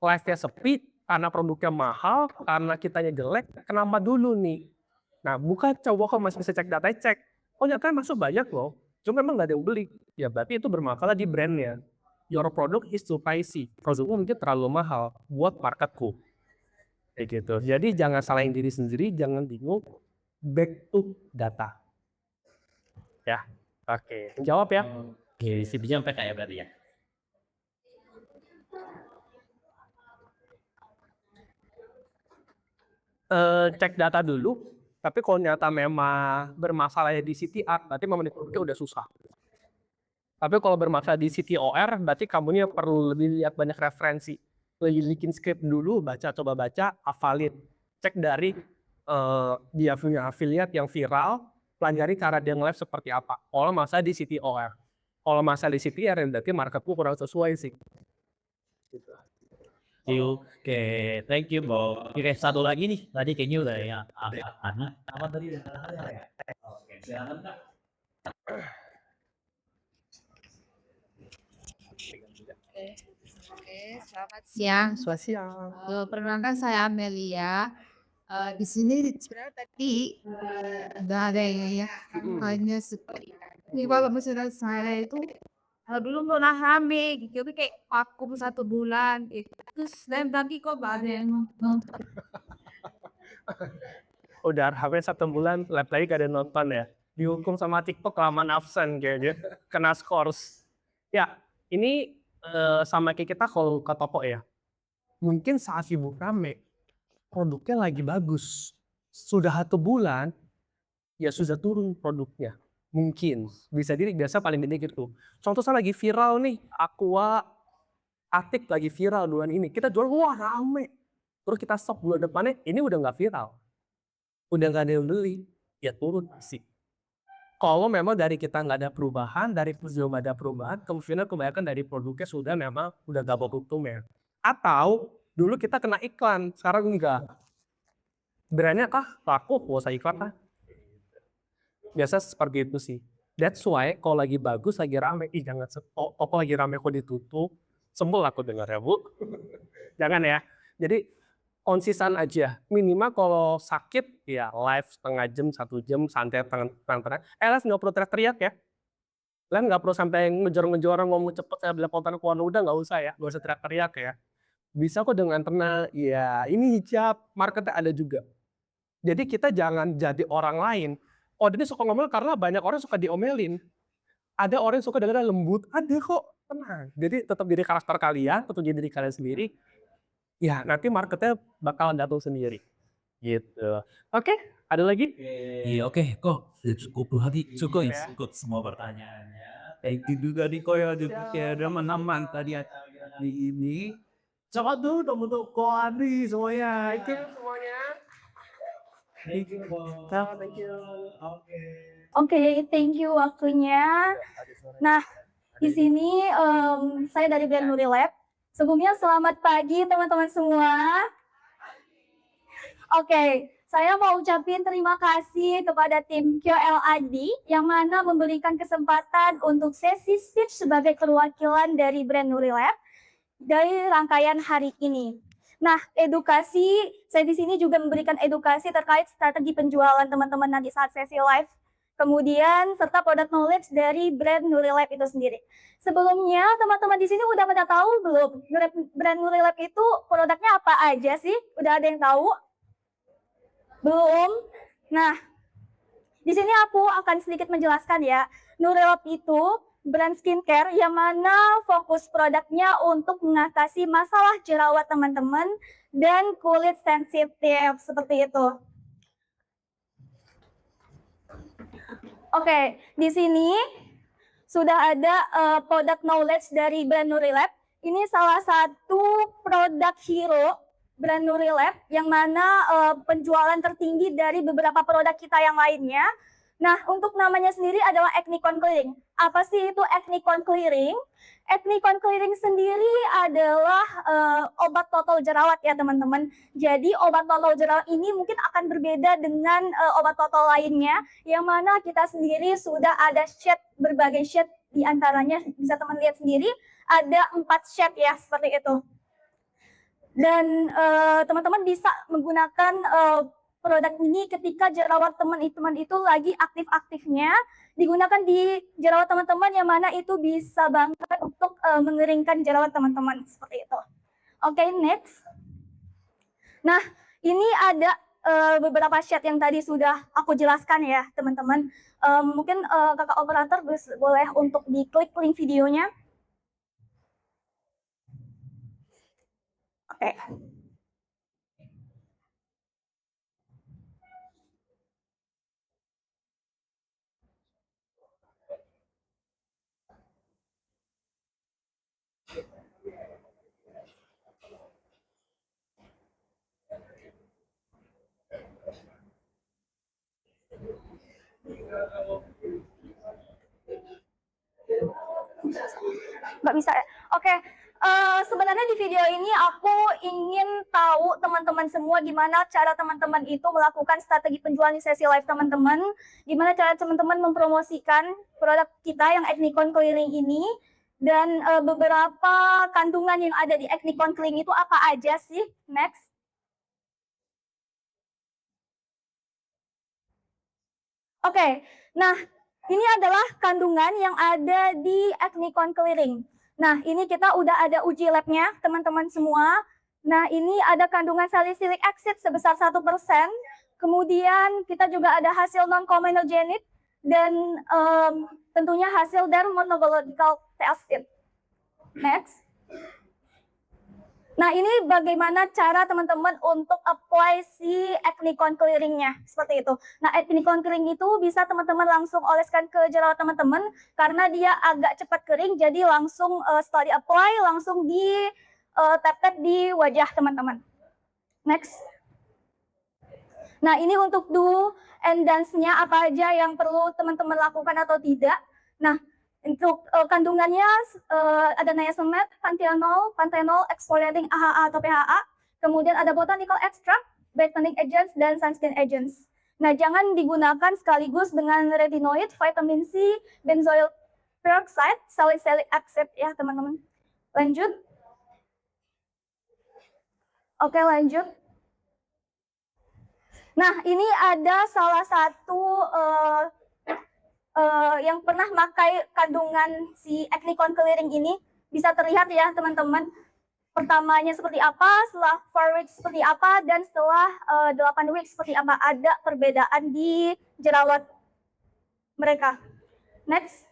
Speaker 5: live-nya sepi, karena produknya mahal, karena kitanya jelek? Kenapa dulu nih? Nah, bukan coba kok masih bisa cek data, cek. Oh, ternyata masuk banyak loh. Cuma memang nggak ada yang beli. Ya, berarti itu bermasalah di brandnya. Your product is too pricey. Produkmu mungkin terlalu mahal buat marketku. Kayak gitu. Jadi jangan salahin diri sendiri, jangan bingung. Back to data. Ya, oke. Jawab ya.
Speaker 7: Oke, CP-nya sampai kayak berarti ya.
Speaker 5: Cek data dulu. Tapi kalau ternyata memang bermasalahnya di CTR, berarti memang di produknya udah susah. Tapi kalau bermasalah di CTOR, berarti kamunya perlu lebih lihat banyak referensi. Bikin script dulu, coba baca, hafalin. Cek dari dia punya affiliate yang viral, pelajari cara dia nge-live seperti apa. Kalau masalah di CTOR. Kalau masalah di CTR, berarti marketku kurang sesuai sih. Gitu.
Speaker 7: Oke, thank you Bob. Oke, satu lagi nih, tadi kayaknya udah ya. Anak, apa tadi udah ya? Oke, silakan Kak.
Speaker 8: Oke, selamat siang.
Speaker 5: Selamat siang.
Speaker 8: Perkenalkan saya Amelia. Di sini sebenarnya tadi nggak ada ya, hanya seperti ini kalau misalnya saya itu
Speaker 4: Dulu pernah rame gitu, tapi kayak vakum 1 bulan, terus dan tapi kok nggak ada yang nonton.
Speaker 5: Udah hampir 1 bulan, live lagi gak ada nonton ya. Dihukum sama TikTok kelamaan absen kayaknya. Kena scores. Ya, ini sama kayak kita kalau ke toko ya. Mungkin saat ibu rame, produknya lagi bagus. Sudah 1 bulan, ya sudah turun produknya. Mungkin. Bisa jadi, biasa paling gede gitu. Contoh saya lagi viral nih, Aqua Atik lagi viral bulan ini. Kita jual, wah rame. Terus kita stop bulan depannya, ini udah nggak viral. Udah nggak ada yang beli, ya turun sih. Kalau memang dari kita nggak ada perubahan, dari belum ada perubahan, kemungkinan kebanyakan dari produknya sudah memang udah gak beruntung. Atau dulu kita kena iklan, sekarang enggak. Brandnya kah laku, gak usah iklan kah? Biasa seperti itu sih. That's why kalau lagi bagus, lagi rame, jangan toko lagi rame kok ditutup. Sebel aku dengar ya, Bu. Jangan ya. Jadi konsisten aja. Minimal kalau sakit ya live setengah jam, 1 jam, santai tenang-tenang. Les nggak perlu teriak-teriak ya. Les nggak perlu sampai ngejar-ngejar orang ngomong cepet, saya bilang konten keluar udah nggak usah ya. Nggak usah teriak-teriak ya. Bisa kok dengan tenang. Ya ini hijab, marketnya ada juga. Jadi kita jangan jadi orang lain. Oh ini suka ngomel karena banyak orang suka diomelin. Ada orang yang suka dengar lembut, ada kok, tenang. Jadi tetap jadi karakter kalian, tetap jadi diri kalian sendiri. Ya nanti marketnya bakalan datang sendiri. Gitu. Oke, ada lagi?
Speaker 7: Iya oke kok cukup cukup ikut semua pertanyaannya. Thank you juga nih kok ya udah meneman tadi acara ini. Coba tuh untuk Koani semuanya.
Speaker 5: Thank you semuanya.
Speaker 7: Thank you.
Speaker 5: Thank you.
Speaker 7: Oke.
Speaker 4: Oke, thank you waktunya. Nah, di sini saya dari Brand Nuri Lab. Sebelumnya selamat pagi teman-teman semua. Oke, saya mau ucapin terima kasih kepada tim QLAD yang mana memberikan kesempatan untuk sesi speech sebagai perwakilan dari Brand Nuri Lab dari rangkaian hari ini. Nah, edukasi, saya di sini juga memberikan edukasi terkait strategi penjualan teman-teman nanti saat sesi live. Kemudian serta product knowledge dari brand Nuri Lab itu sendiri. Sebelumnya teman-teman di sini udah pada tahu belum brand Nuri Lab itu produknya apa aja sih? Udah ada yang tahu? Belum? Nah, di sini aku akan sedikit menjelaskan ya. Nuri Lab itu brand skincare yang mana fokus produknya untuk mengatasi masalah jerawat teman-teman dan kulit sensitif seperti itu. Oke, di sini sudah ada product knowledge dari brand Nuri Lab. Ini salah satu produk hero brand Nuri Lab yang mana penjualan tertinggi dari beberapa produk kita yang lainnya. Nah, untuk namanya sendiri adalah Acnicon Clearing. Apa sih itu Acnicon Clearing? Acnicon Clearing sendiri adalah obat total jerawat ya teman-teman. Jadi obat total jerawat ini mungkin akan berbeda dengan obat total lainnya, yang mana kita sendiri sudah ada shade, berbagai shade di antaranya bisa teman lihat sendiri, ada 4 shade ya seperti itu. Dan teman-teman bisa menggunakan produk ini ketika jerawat teman-teman itu lagi aktif-aktifnya, digunakan di jerawat teman-teman yang mana itu bisa banget untuk mengeringkan jerawat teman-teman seperti itu. Oke, next. Nah, ini ada beberapa shade yang tadi sudah aku jelaskan ya teman-teman. Mungkin kakak operator boleh untuk diklik link videonya. Oke. Nggak bisa ya? Oke. Sebenarnya di video ini aku ingin tahu teman-teman semua gimana cara teman-teman itu melakukan strategi penjualan di sesi live teman-teman, gimana cara teman-teman mempromosikan produk kita yang Acnicon Clearing ini, dan beberapa kandungan yang ada di Acnicon Clearing itu apa aja sih? Next. Oke, nah ini adalah kandungan yang ada di Acnicon Clearing. Nah, ini kita udah ada uji labnya, teman-teman semua. Nah, ini ada kandungan salicylic acid sebesar 1%. Kemudian kita juga ada hasil non-comedogenic dan tentunya hasil dermatological testing. Next. Nah, ini bagaimana cara teman-teman untuk apply si Acnicon Clearing-nya, seperti itu. Nah, Acnicon Clearing itu bisa teman-teman langsung oleskan ke jerawat teman-teman, karena dia agak cepat kering, jadi langsung setelah di-apply, langsung di tap-tap di wajah teman-teman. Next. Nah, ini untuk do and dance-nya apa aja yang perlu teman-teman lakukan atau tidak. Nah, untuk kandungannya ada niacinamide, panthenol, exfoliating AHA atau PHA, kemudian ada botanical extract, brightening agents, dan sunscreen agents. Nah, jangan digunakan sekaligus dengan retinoid, vitamin C, benzoyl peroxide, salicylic acid ya teman-teman. Lanjut. Oke, lanjut. Nah, ini ada salah satu yang pernah pakai kandungan si Ethnicon Clearing ini. Bisa terlihat ya teman-teman, pertamanya seperti apa, setelah 4 weeks seperti apa, dan setelah 8 weeks seperti apa. Ada perbedaan di jerawat mereka. Next.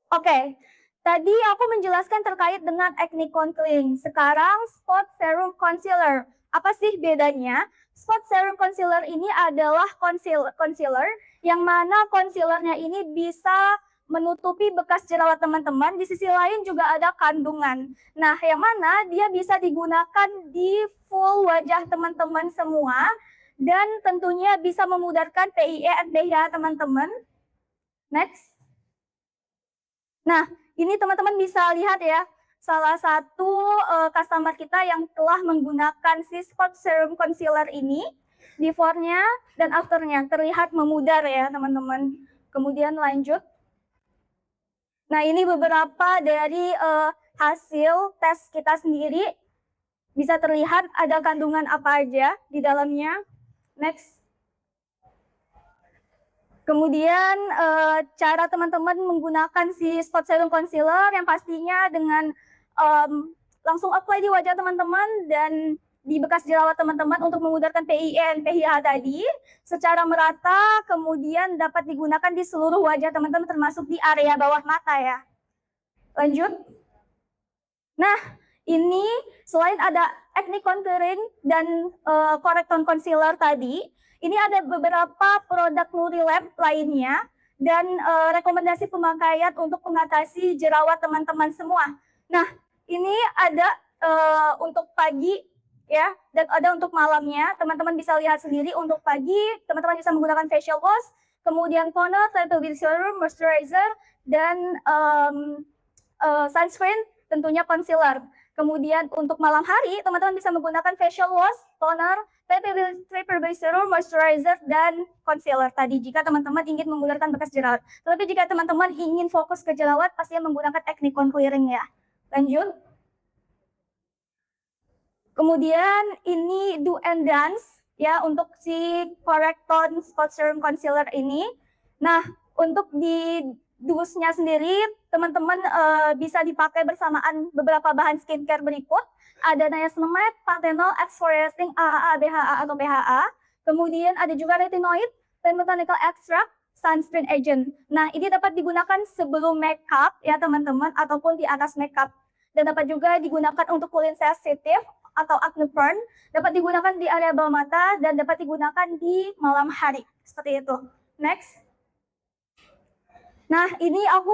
Speaker 4: Oke, tadi aku menjelaskan terkait dengan Ethnicon Clearing. Sekarang Spot Serum Concealer. Apa sih bedanya? Spot Serum Concealer ini adalah concealer yang mana concealernya ini bisa menutupi bekas jerawat teman-teman. Di sisi lain juga ada kandungan. Nah, yang mana dia bisa digunakan di full wajah teman-teman semua. Dan tentunya bisa memudahkan PIE dan PHA teman-teman. Next. Nah, ini teman-teman bisa lihat ya, salah satu customer kita yang telah menggunakan si Spot Serum Concealer ini, before-nya dan after-nya terlihat memudar ya teman-teman. Kemudian lanjut. Nah, ini beberapa dari hasil tes kita sendiri. Bisa terlihat ada kandungan apa aja di dalamnya. Next. Kemudian cara teman-teman menggunakan si Spot Serum Concealer yang pastinya dengan langsung apply di wajah teman-teman dan di bekas jerawat teman-teman untuk memudahkan PIE dan PHA tadi secara merata, kemudian dapat digunakan di seluruh wajah teman-teman termasuk di area bawah mata ya. Lanjut. Nah, ini selain ada Ethnicon Clearing dan Correcton Concealer tadi, ini ada beberapa produk Nurilab lainnya dan rekomendasi pemakaian untuk mengatasi jerawat teman-teman semua. Nah, ini ada untuk pagi ya, dan ada untuk malamnya. Teman-teman bisa lihat sendiri. Untuk pagi, teman-teman bisa menggunakan facial wash, kemudian toner, total serum, moisturizer, dan sunscreen, tentunya concealer. Kemudian untuk malam hari, teman-teman bisa menggunakan facial wash, toner, paper base serum, moisturizer, dan concealer tadi jika teman-teman ingin menggunakan bekas jerawat. Tapi jika teman-teman ingin fokus ke jerawat, pastinya menggunakan Ethnicon Clearing ya. Lanjut. Kemudian ini do and dance ya untuk si Correcton Spot Serum Concealer ini. Nah, untuk di dusnya sendiri, teman-teman bisa dipakai bersamaan beberapa bahan skincare berikut. Ada niacinamide, panthenol, exfoliating AHA, BHA atau BHA. Kemudian ada juga retinoid, dan botanical extract, sunscreen agent. Nah, ini dapat digunakan sebelum makeup ya teman-teman, ataupun di atas makeup. Dan dapat juga digunakan untuk kulit sensitif atau acne prone. Dapat digunakan di area bawah mata dan dapat digunakan di malam hari. Seperti itu. Next. Nah, ini aku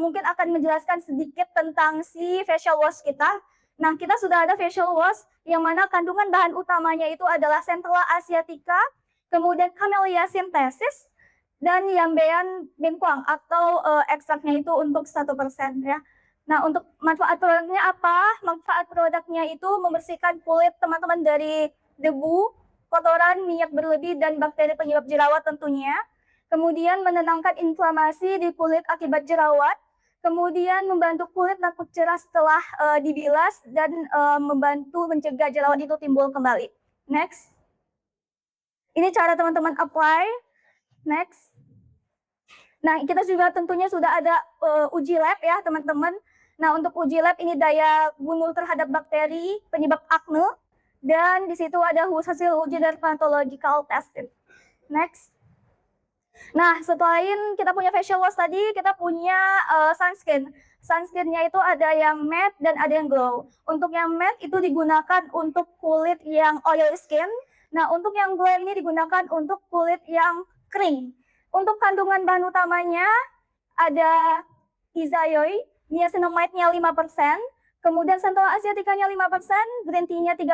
Speaker 4: mungkin akan menjelaskan sedikit tentang si facial wash kita. Nah, kita sudah ada facial wash yang mana kandungan bahan utamanya itu adalah Centella asiatica, kemudian Camellia sinensis, dan Yambean bengkoang atau ekstraknya itu untuk 1% ya. Nah, untuk manfaat produknya apa? Manfaat produknya itu membersihkan kulit teman-teman dari debu, kotoran, minyak berlebih, dan bakteri penyebab jerawat tentunya. Kemudian menenangkan inflamasi di kulit akibat jerawat. Kemudian membantu kulit nampak cerah setelah dibilas dan membantu mencegah jerawat itu timbul kembali. Next. Ini cara teman-teman apply. Next. Nah, kita juga tentunya sudah ada uji lab ya teman-teman. Nah, untuk uji lab ini daya bunuh terhadap bakteri penyebab acne. Dan di situ ada hasil uji dermatological testing. Next. Nah, selain kita punya facial wash tadi, kita punya sunscreen. Sunscreen-nya itu ada yang matte dan ada yang glow. Untuk yang matte itu digunakan untuk kulit yang oil skin. Nah, untuk yang glow ini digunakan untuk kulit yang kering. Untuk kandungan bahan utamanya ada Izayoi, niacinamide-nya 5%, kemudian Centella asiatica-nya 5%, green tea-nya 3%,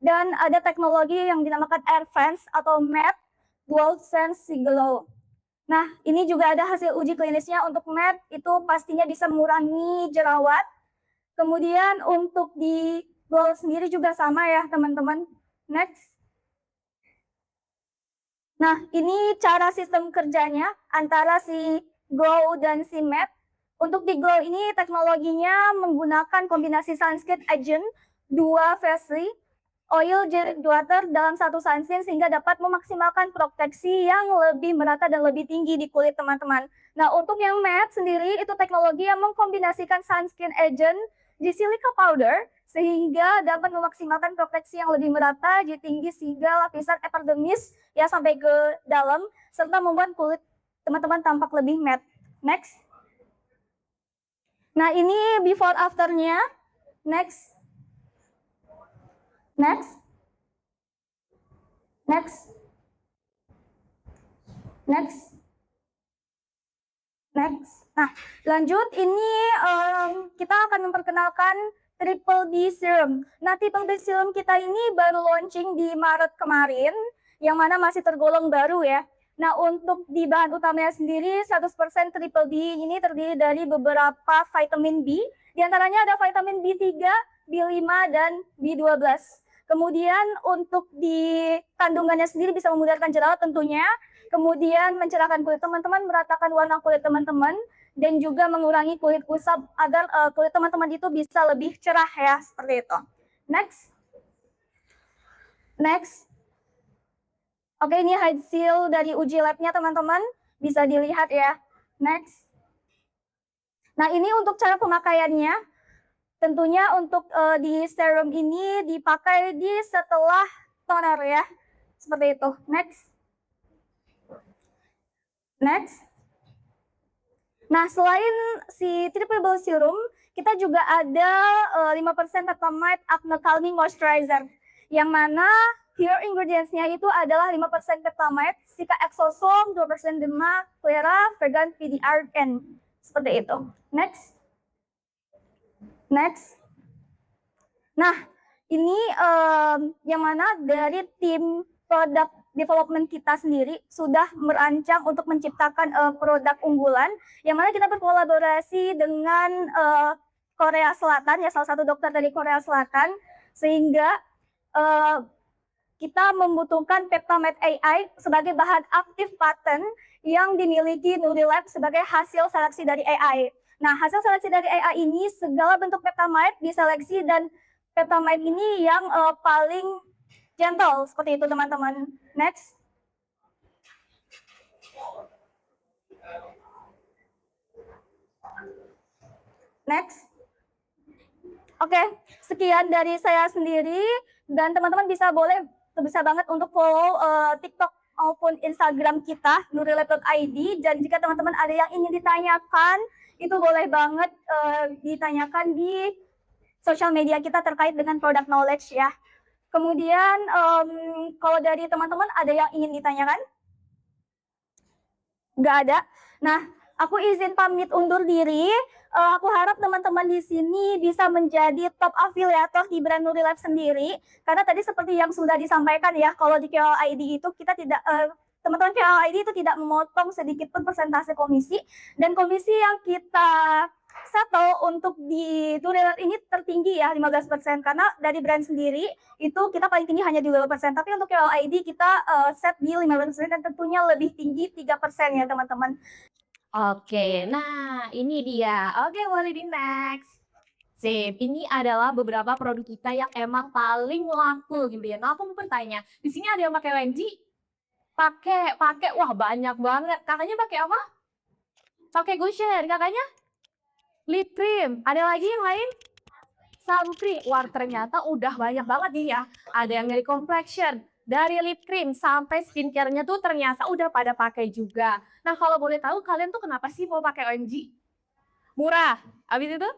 Speaker 4: dan ada teknologi yang dinamakan Air Fence atau matte Dual Sense Glow. Nah, ini juga ada hasil uji klinisnya untuk matte, itu pastinya bisa mengurangi jerawat. Kemudian untuk di glow sendiri juga sama ya teman-teman. Next. Nah, ini cara sistem kerjanya antara si glow dan si matte. Untuk di Glow ini teknologinya menggunakan kombinasi sunscreen agent 2 versi oil gel water dalam satu sunscreen sehingga dapat memaksimalkan proteksi yang lebih merata dan lebih tinggi di kulit teman-teman. Nah, untuk yang matte sendiri itu teknologi yang mengkombinasikan sunscreen agent di silica powder sehingga dapat memaksimalkan proteksi yang lebih merata, jadi tinggi sehingga lapisan epidermis ya sampai ke dalam serta membuat kulit teman-teman tampak lebih matte. Next. Nah, ini before afternya. Next. Next. Next. Next. Next. Nah, lanjut ini kita akan memperkenalkan Triple D Serum. Nah, Triple D Serum kita ini baru launching di Maret kemarin, yang mana masih tergolong baru ya. Nah, untuk di bahan utamanya sendiri 100% Triple D ini terdiri dari beberapa vitamin B. Di antaranya ada vitamin B3, B5, dan B12. Kemudian untuk di kandungannya sendiri bisa memudarkan jerawat tentunya. Kemudian mencerahkan kulit teman-teman, meratakan warna kulit teman-teman, dan juga mengurangi kulit kusam agar kulit teman-teman itu bisa lebih cerah ya, seperti itu. Next. Next. Oke, ini hasil dari uji labnya teman-teman, bisa dilihat ya. Next. Nah, ini untuk cara pemakaiannya. Tentunya untuk di serum ini dipakai di setelah toner ya. Seperti itu. Next. Next. Nah, selain si Triple Serum, kita juga ada 5% Peptide Acne Calming Moisturizer. Yang mana here ingredients-nya itu adalah 5% Peptide, Cica Exosom, 2% Derma, Clara, Vegan, PDRN. Seperti itu. Next. Next. Nah, ini yang mana dari tim produk development kita sendiri sudah merancang untuk menciptakan produk unggulan, yang mana kita berkolaborasi dengan Korea Selatan, ya salah satu dokter dari Korea Selatan, sehingga kita membutuhkan Peptide AI sebagai bahan aktif paten yang dimiliki Nurilab sebagai hasil seleksi dari AI. Nah, hasil seleksi dari AI ini segala bentuk peptide diseleksi dan peptide ini yang paling gentle seperti itu teman-teman. Next. Next. Oke, sekian dari saya sendiri dan teman-teman bisa banget untuk follow TikTok maupun Instagram kita nurilab.id, dan jika teman-teman ada yang ingin ditanyakan itu boleh banget ditanyakan di sosial media kita terkait dengan product knowledge ya. Kemudian kalau dari teman-teman ada yang ingin ditanyakan? Nggak ada. Nah, aku izin pamit undur diri. Aku harap teman-teman di sini bisa menjadi top afiliator di brand Nurilab sendiri. Karena tadi seperti yang sudah disampaikan ya, kalau di KOL ID itu kita tidak teman-teman KOL ID itu tidak memotong sedikit pun persentase komisi, dan komisi yang kita settle untuk di Nurilab ini tertinggi ya 15%, karena dari brand sendiri itu kita paling tinggi hanya di 2%, tapi untuk KOL ID kita set di 15% dan tentunya lebih tinggi 3% ya teman-teman.
Speaker 9: Oke, nah ini dia. Oke, boleh di next. Sip, ini adalah beberapa produk kita yang emang paling laku gitu ya. Nah, aku mau bertanya, di sini ada yang pakai Wendy? Pakai, wah banyak banget. Kakaknya pakai apa? Pakai Goshen, kakaknya? Lip cream. Ada lagi yang lain? Sunscreen. Wah, ternyata udah banyak banget nih ya. Ada yang dari complexion, dari lip cream sampai skincare-nya tuh ternyata udah pada pakai juga. Nah, kalau boleh tahu kalian tuh kenapa sih mau pakai OMG? Murah. Habis itu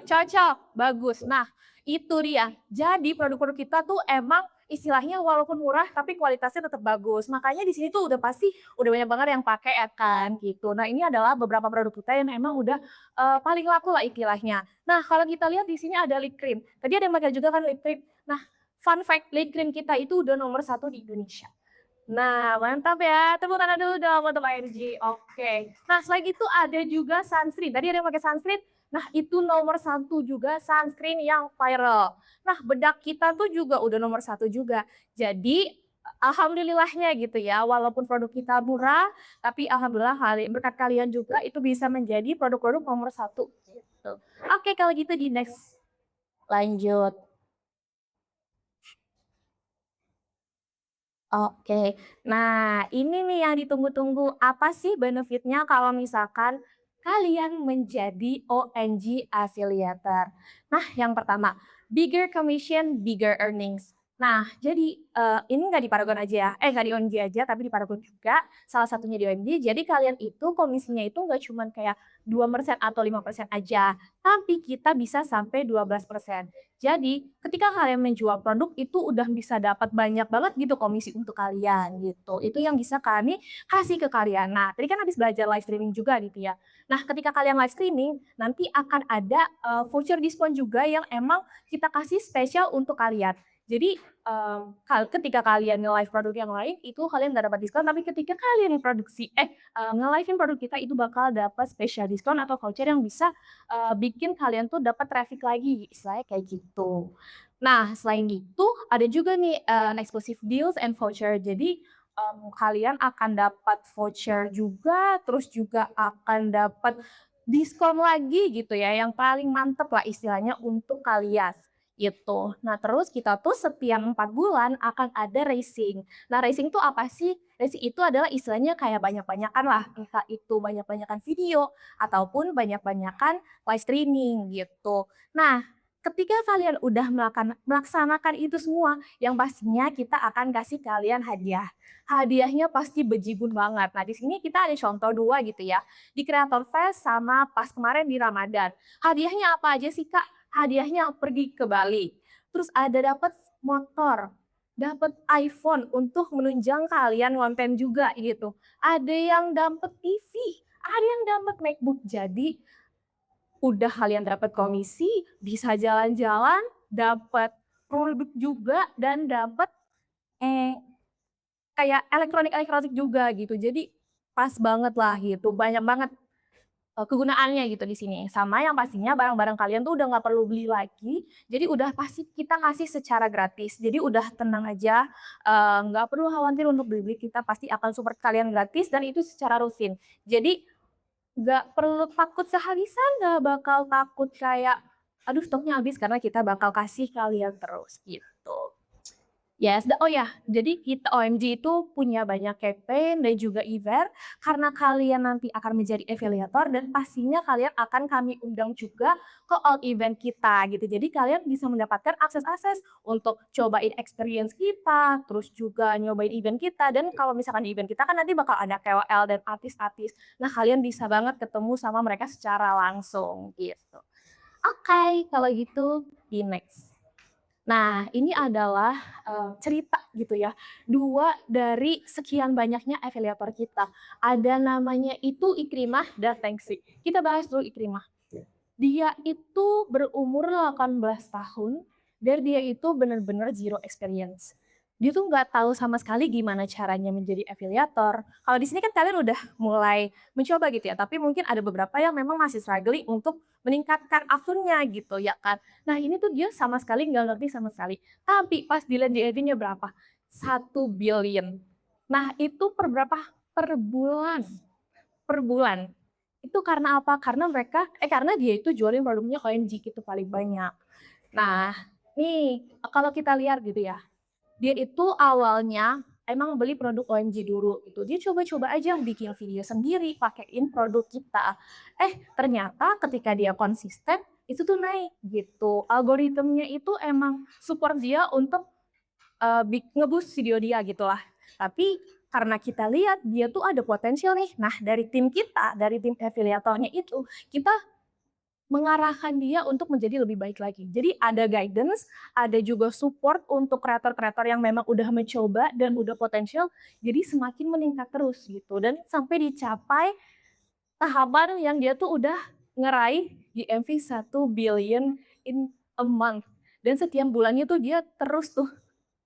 Speaker 9: cocok, bagus. Nah, itu dia. Jadi produk-produk kita tuh emang istilahnya walaupun murah tapi kualitasnya tetap bagus. Makanya di sini tuh udah pasti udah banyak banget yang pakai ya kan gitu. Nah, ini adalah beberapa produk kita yang emang udah paling laku lah istilahnya. Nah, kalau kita lihat di sini ada lip cream. Tadi ada yang pakai juga kan lip cream. Nah, fun fact, lip cream kita itu udah nomor 1 di Indonesia. Nah, mantap ya. Tepuk tangan dulu dong untuk ARG. Oke. Nah, selain itu ada juga sunscreen. Tadi ada yang pakai sunscreen. Nah, itu nomor 1 juga sunscreen yang viral. Nah, bedak kita tuh juga udah nomor 1 juga. Jadi,
Speaker 4: alhamdulillahnya gitu ya, walaupun produk kita murah, tapi alhamdulillah berkat kalian juga itu bisa menjadi produk-produk nomor satu gitu. Oke kalau gitu di next, lanjut. Oke, nah ini nih yang ditunggu-tunggu, apa sih benefitnya kalau misalkan kalian menjadi OMG affiliator? Nah yang pertama, bigger commission, bigger earnings. Nah jadi ini nggak di Paragon aja ya, nggak di OMG aja tapi di Paragon juga, salah satunya di OMG. Jadi kalian itu komisinya itu nggak cuman kayak 2% atau 5% aja, tapi kita bisa sampai 12%. Jadi, ketika kalian menjual produk itu udah bisa dapat banyak banget gitu komisi untuk kalian gitu. Itu yang bisa kami kasih ke kalian. Nah, tadi kan habis belajar live streaming juga gitu ya. Nah, ketika kalian live streaming, nanti akan ada voucher diskon juga yang emang kita kasih spesial untuk kalian. Jadi, ketika kalian nge-live produk yang lain, itu kalian nggak dapat diskon, tapi ketika kalian nge-live-in produk kita itu bakal dapat spesial diskon atau voucher yang bisa bikin kalian tuh dapat traffic lagi, istilahnya kayak gitu. Nah, selain itu ada juga nih exclusive deals and voucher. Jadi kalian akan dapat voucher juga, terus juga akan dapat diskon lagi gitu ya, yang paling mantep lah istilahnya untuk kalian gitu. Nah, terus kita tuh setiap 4 bulan akan ada racing. Nah, racing tuh apa sih? Racing itu adalah istilahnya kayak banyak-banyakan lah, entah itu banyak-banyakan video ataupun banyak-banyakan live streaming gitu. Nah, ketika kalian udah melaksanakan itu semua, yang pastinya kita akan kasih kalian hadiah. Hadiahnya pasti bejibun banget. Nah, di sini kita ada contoh dua gitu ya. Di Creator Fest sama pas kemarin di Ramadan. Hadiahnya apa aja sih, Kak? Hadiahnya pergi ke Bali. Terus ada dapat motor, dapat iPhone untuk menunjang kalian konten juga gitu. Ada yang dapat TV, ada yang dapat MacBook. Jadi udah kalian dapat komisi, bisa jalan-jalan, dapat produk juga dan dapat eh kayak elektronik-elektronik juga gitu. Jadi pas banget lah gitu. Banyak banget kegunaannya gitu di sini. Sama yang pastinya barang-barang kalian tuh udah nggak perlu beli lagi, jadi udah pasti kita ngasih secara gratis. Jadi udah tenang aja, nggak perlu khawatir untuk beli-beli, kita pasti akan support kalian gratis dan itu secara rutin. Jadi nggak perlu takut kehabisan, nggak bakal takut kayak, "Aduh stoknya habis," karena kita bakal kasih kalian terus gitu. Yes, oh ya, jadi kita OMG itu punya banyak campaign dan juga event karena kalian nanti akan menjadi affiliator dan pastinya kalian akan kami undang juga ke all event kita gitu. Jadi kalian bisa mendapatkan akses-akses untuk cobain experience kita, terus juga nyobain event kita dan kalau misalkan di event kita kan nanti bakal ada KOL dan artis-artis. Nah, kalian bisa banget ketemu sama mereka secara langsung gitu. Oke, kalau gitu di next. Nah, ini adalah cerita gitu ya, 2 dari sekian banyaknya afiliator kita. Ada namanya itu Ikrimah dan Tengsi. Kita bahas dulu Ikrimah. Dia itu berumur 18 tahun dan dia itu benar-benar zero experience. Dia tuh nggak tahu sama sekali gimana caranya menjadi afiliator. Kalau di sini kan kalian udah mulai mencoba gitu ya, tapi mungkin ada beberapa yang memang masih struggling untuk meningkatkan akunnya gitu ya kan. Nah ini tuh dia sama sekali nggak ngerti sama sekali. Tapi pas dilihat di ID-nya berapa? 1 billion. Nah itu per berapa? Per bulan. Per bulan. Itu karena apa? Karena dia itu jualin produknya OMG gitu paling banyak. Nah, nih kalau kita lihat gitu ya, dia itu awalnya emang beli produk OMG dulu gitu. Dia coba-coba aja bikin video sendiri, pakein produk kita. Ternyata ketika dia konsisten, itu tuh naik gitu. Algoritmnya itu emang support dia untuk nge-boost video dia gitu lah. Tapi karena kita lihat dia tuh ada potensial nih. Nah, dari tim kita, dari tim afiliatornya itu, kita mengarahkan dia untuk menjadi lebih baik lagi. Jadi ada guidance, ada juga support untuk kreator-kreator yang memang udah mencoba dan udah potensial, jadi semakin meningkat terus gitu. Dan sampai dicapai tahapan yang dia tuh udah ngeraih GMV 1 billion in a month. Dan setiap bulannya tuh dia terus tuh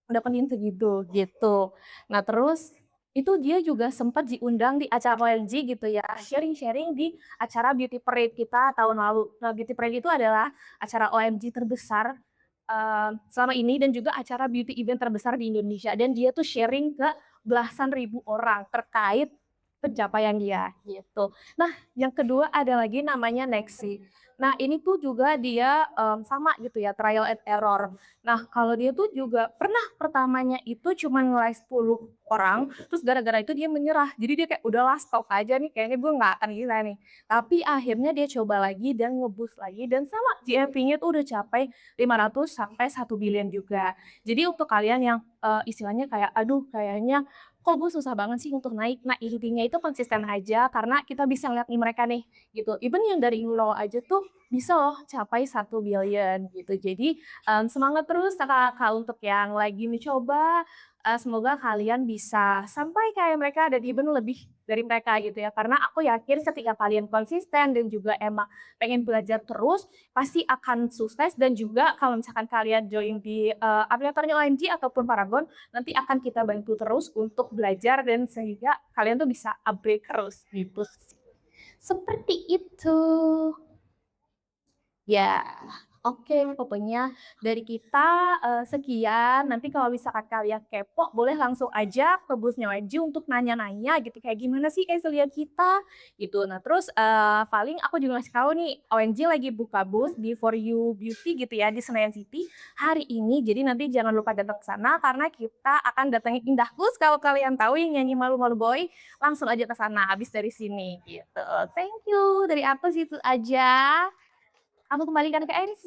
Speaker 4: dapetin segitu gitu. Nah terus itu dia juga sempat diundang di acara OMG gitu ya, sharing-sharing di acara Beauty Parade kita tahun lalu. Nah Beauty Parade itu adalah acara OMG terbesar
Speaker 9: selama ini dan juga acara beauty event terbesar di Indonesia dan dia tuh sharing ke belasan ribu orang terkait pencapaian dia gitu. Nah, yang kedua ada lagi namanya Nexi. Nah, ini tuh juga dia sama gitu ya, trial and error. Nah, kalau dia tuh juga pernah pertamanya itu cuma nge-like 10 orang, terus gara-gara itu dia menyerah. Jadi dia kayak udahlah stop aja nih, kayaknya gue nggak akan bisa nih. Tapi akhirnya dia coba lagi dan nge-boost lagi dan sama GMV-nya tuh udah capai 500 sampai 1 billion juga. Jadi untuk kalian yang istilahnya kayak aduh kayaknya kok gue susah banget sih untuk naik. Nah, intinya itu konsisten aja karena kita bisa lihat nih mereka nih gitu. Even yang dari nol aja tuh bisa loh capai 1 billion gitu. Jadi semangat terus kakak untuk yang lagi mencoba. Semoga kalian bisa sampai kayak mereka dan even lebih dari mereka gitu ya. Karena aku yakin ketika kalian konsisten dan juga emang pengen belajar terus, pasti akan sukses dan juga kalau misalkan kalian join di afiliatornya OMG ataupun Paragon, nanti akan kita bantu terus untuk belajar dan sehingga kalian tuh bisa upgrade terus gitu sih. Seperti itu. Ya, oke pokoknya dari kita sekian. Nanti kalau misalkan kalian kepo boleh langsung aja ke busnya OMG untuk nanya-nanya gitu kayak gimana sih keselian kita gitu. Nah terus paling aku juga ngasih tahu nih OMG lagi buka bus di For You Beauty gitu ya di Senayan City hari ini. Jadi nanti jangan lupa datang ke sana karena kita akan datangin Indah Kus. Kalau kalian tahu yang nyanyi Malu-Malu Boy langsung aja ke sana habis dari sini gitu. Thank you. Dari aku situ aja. Aku kembalikan ke MC.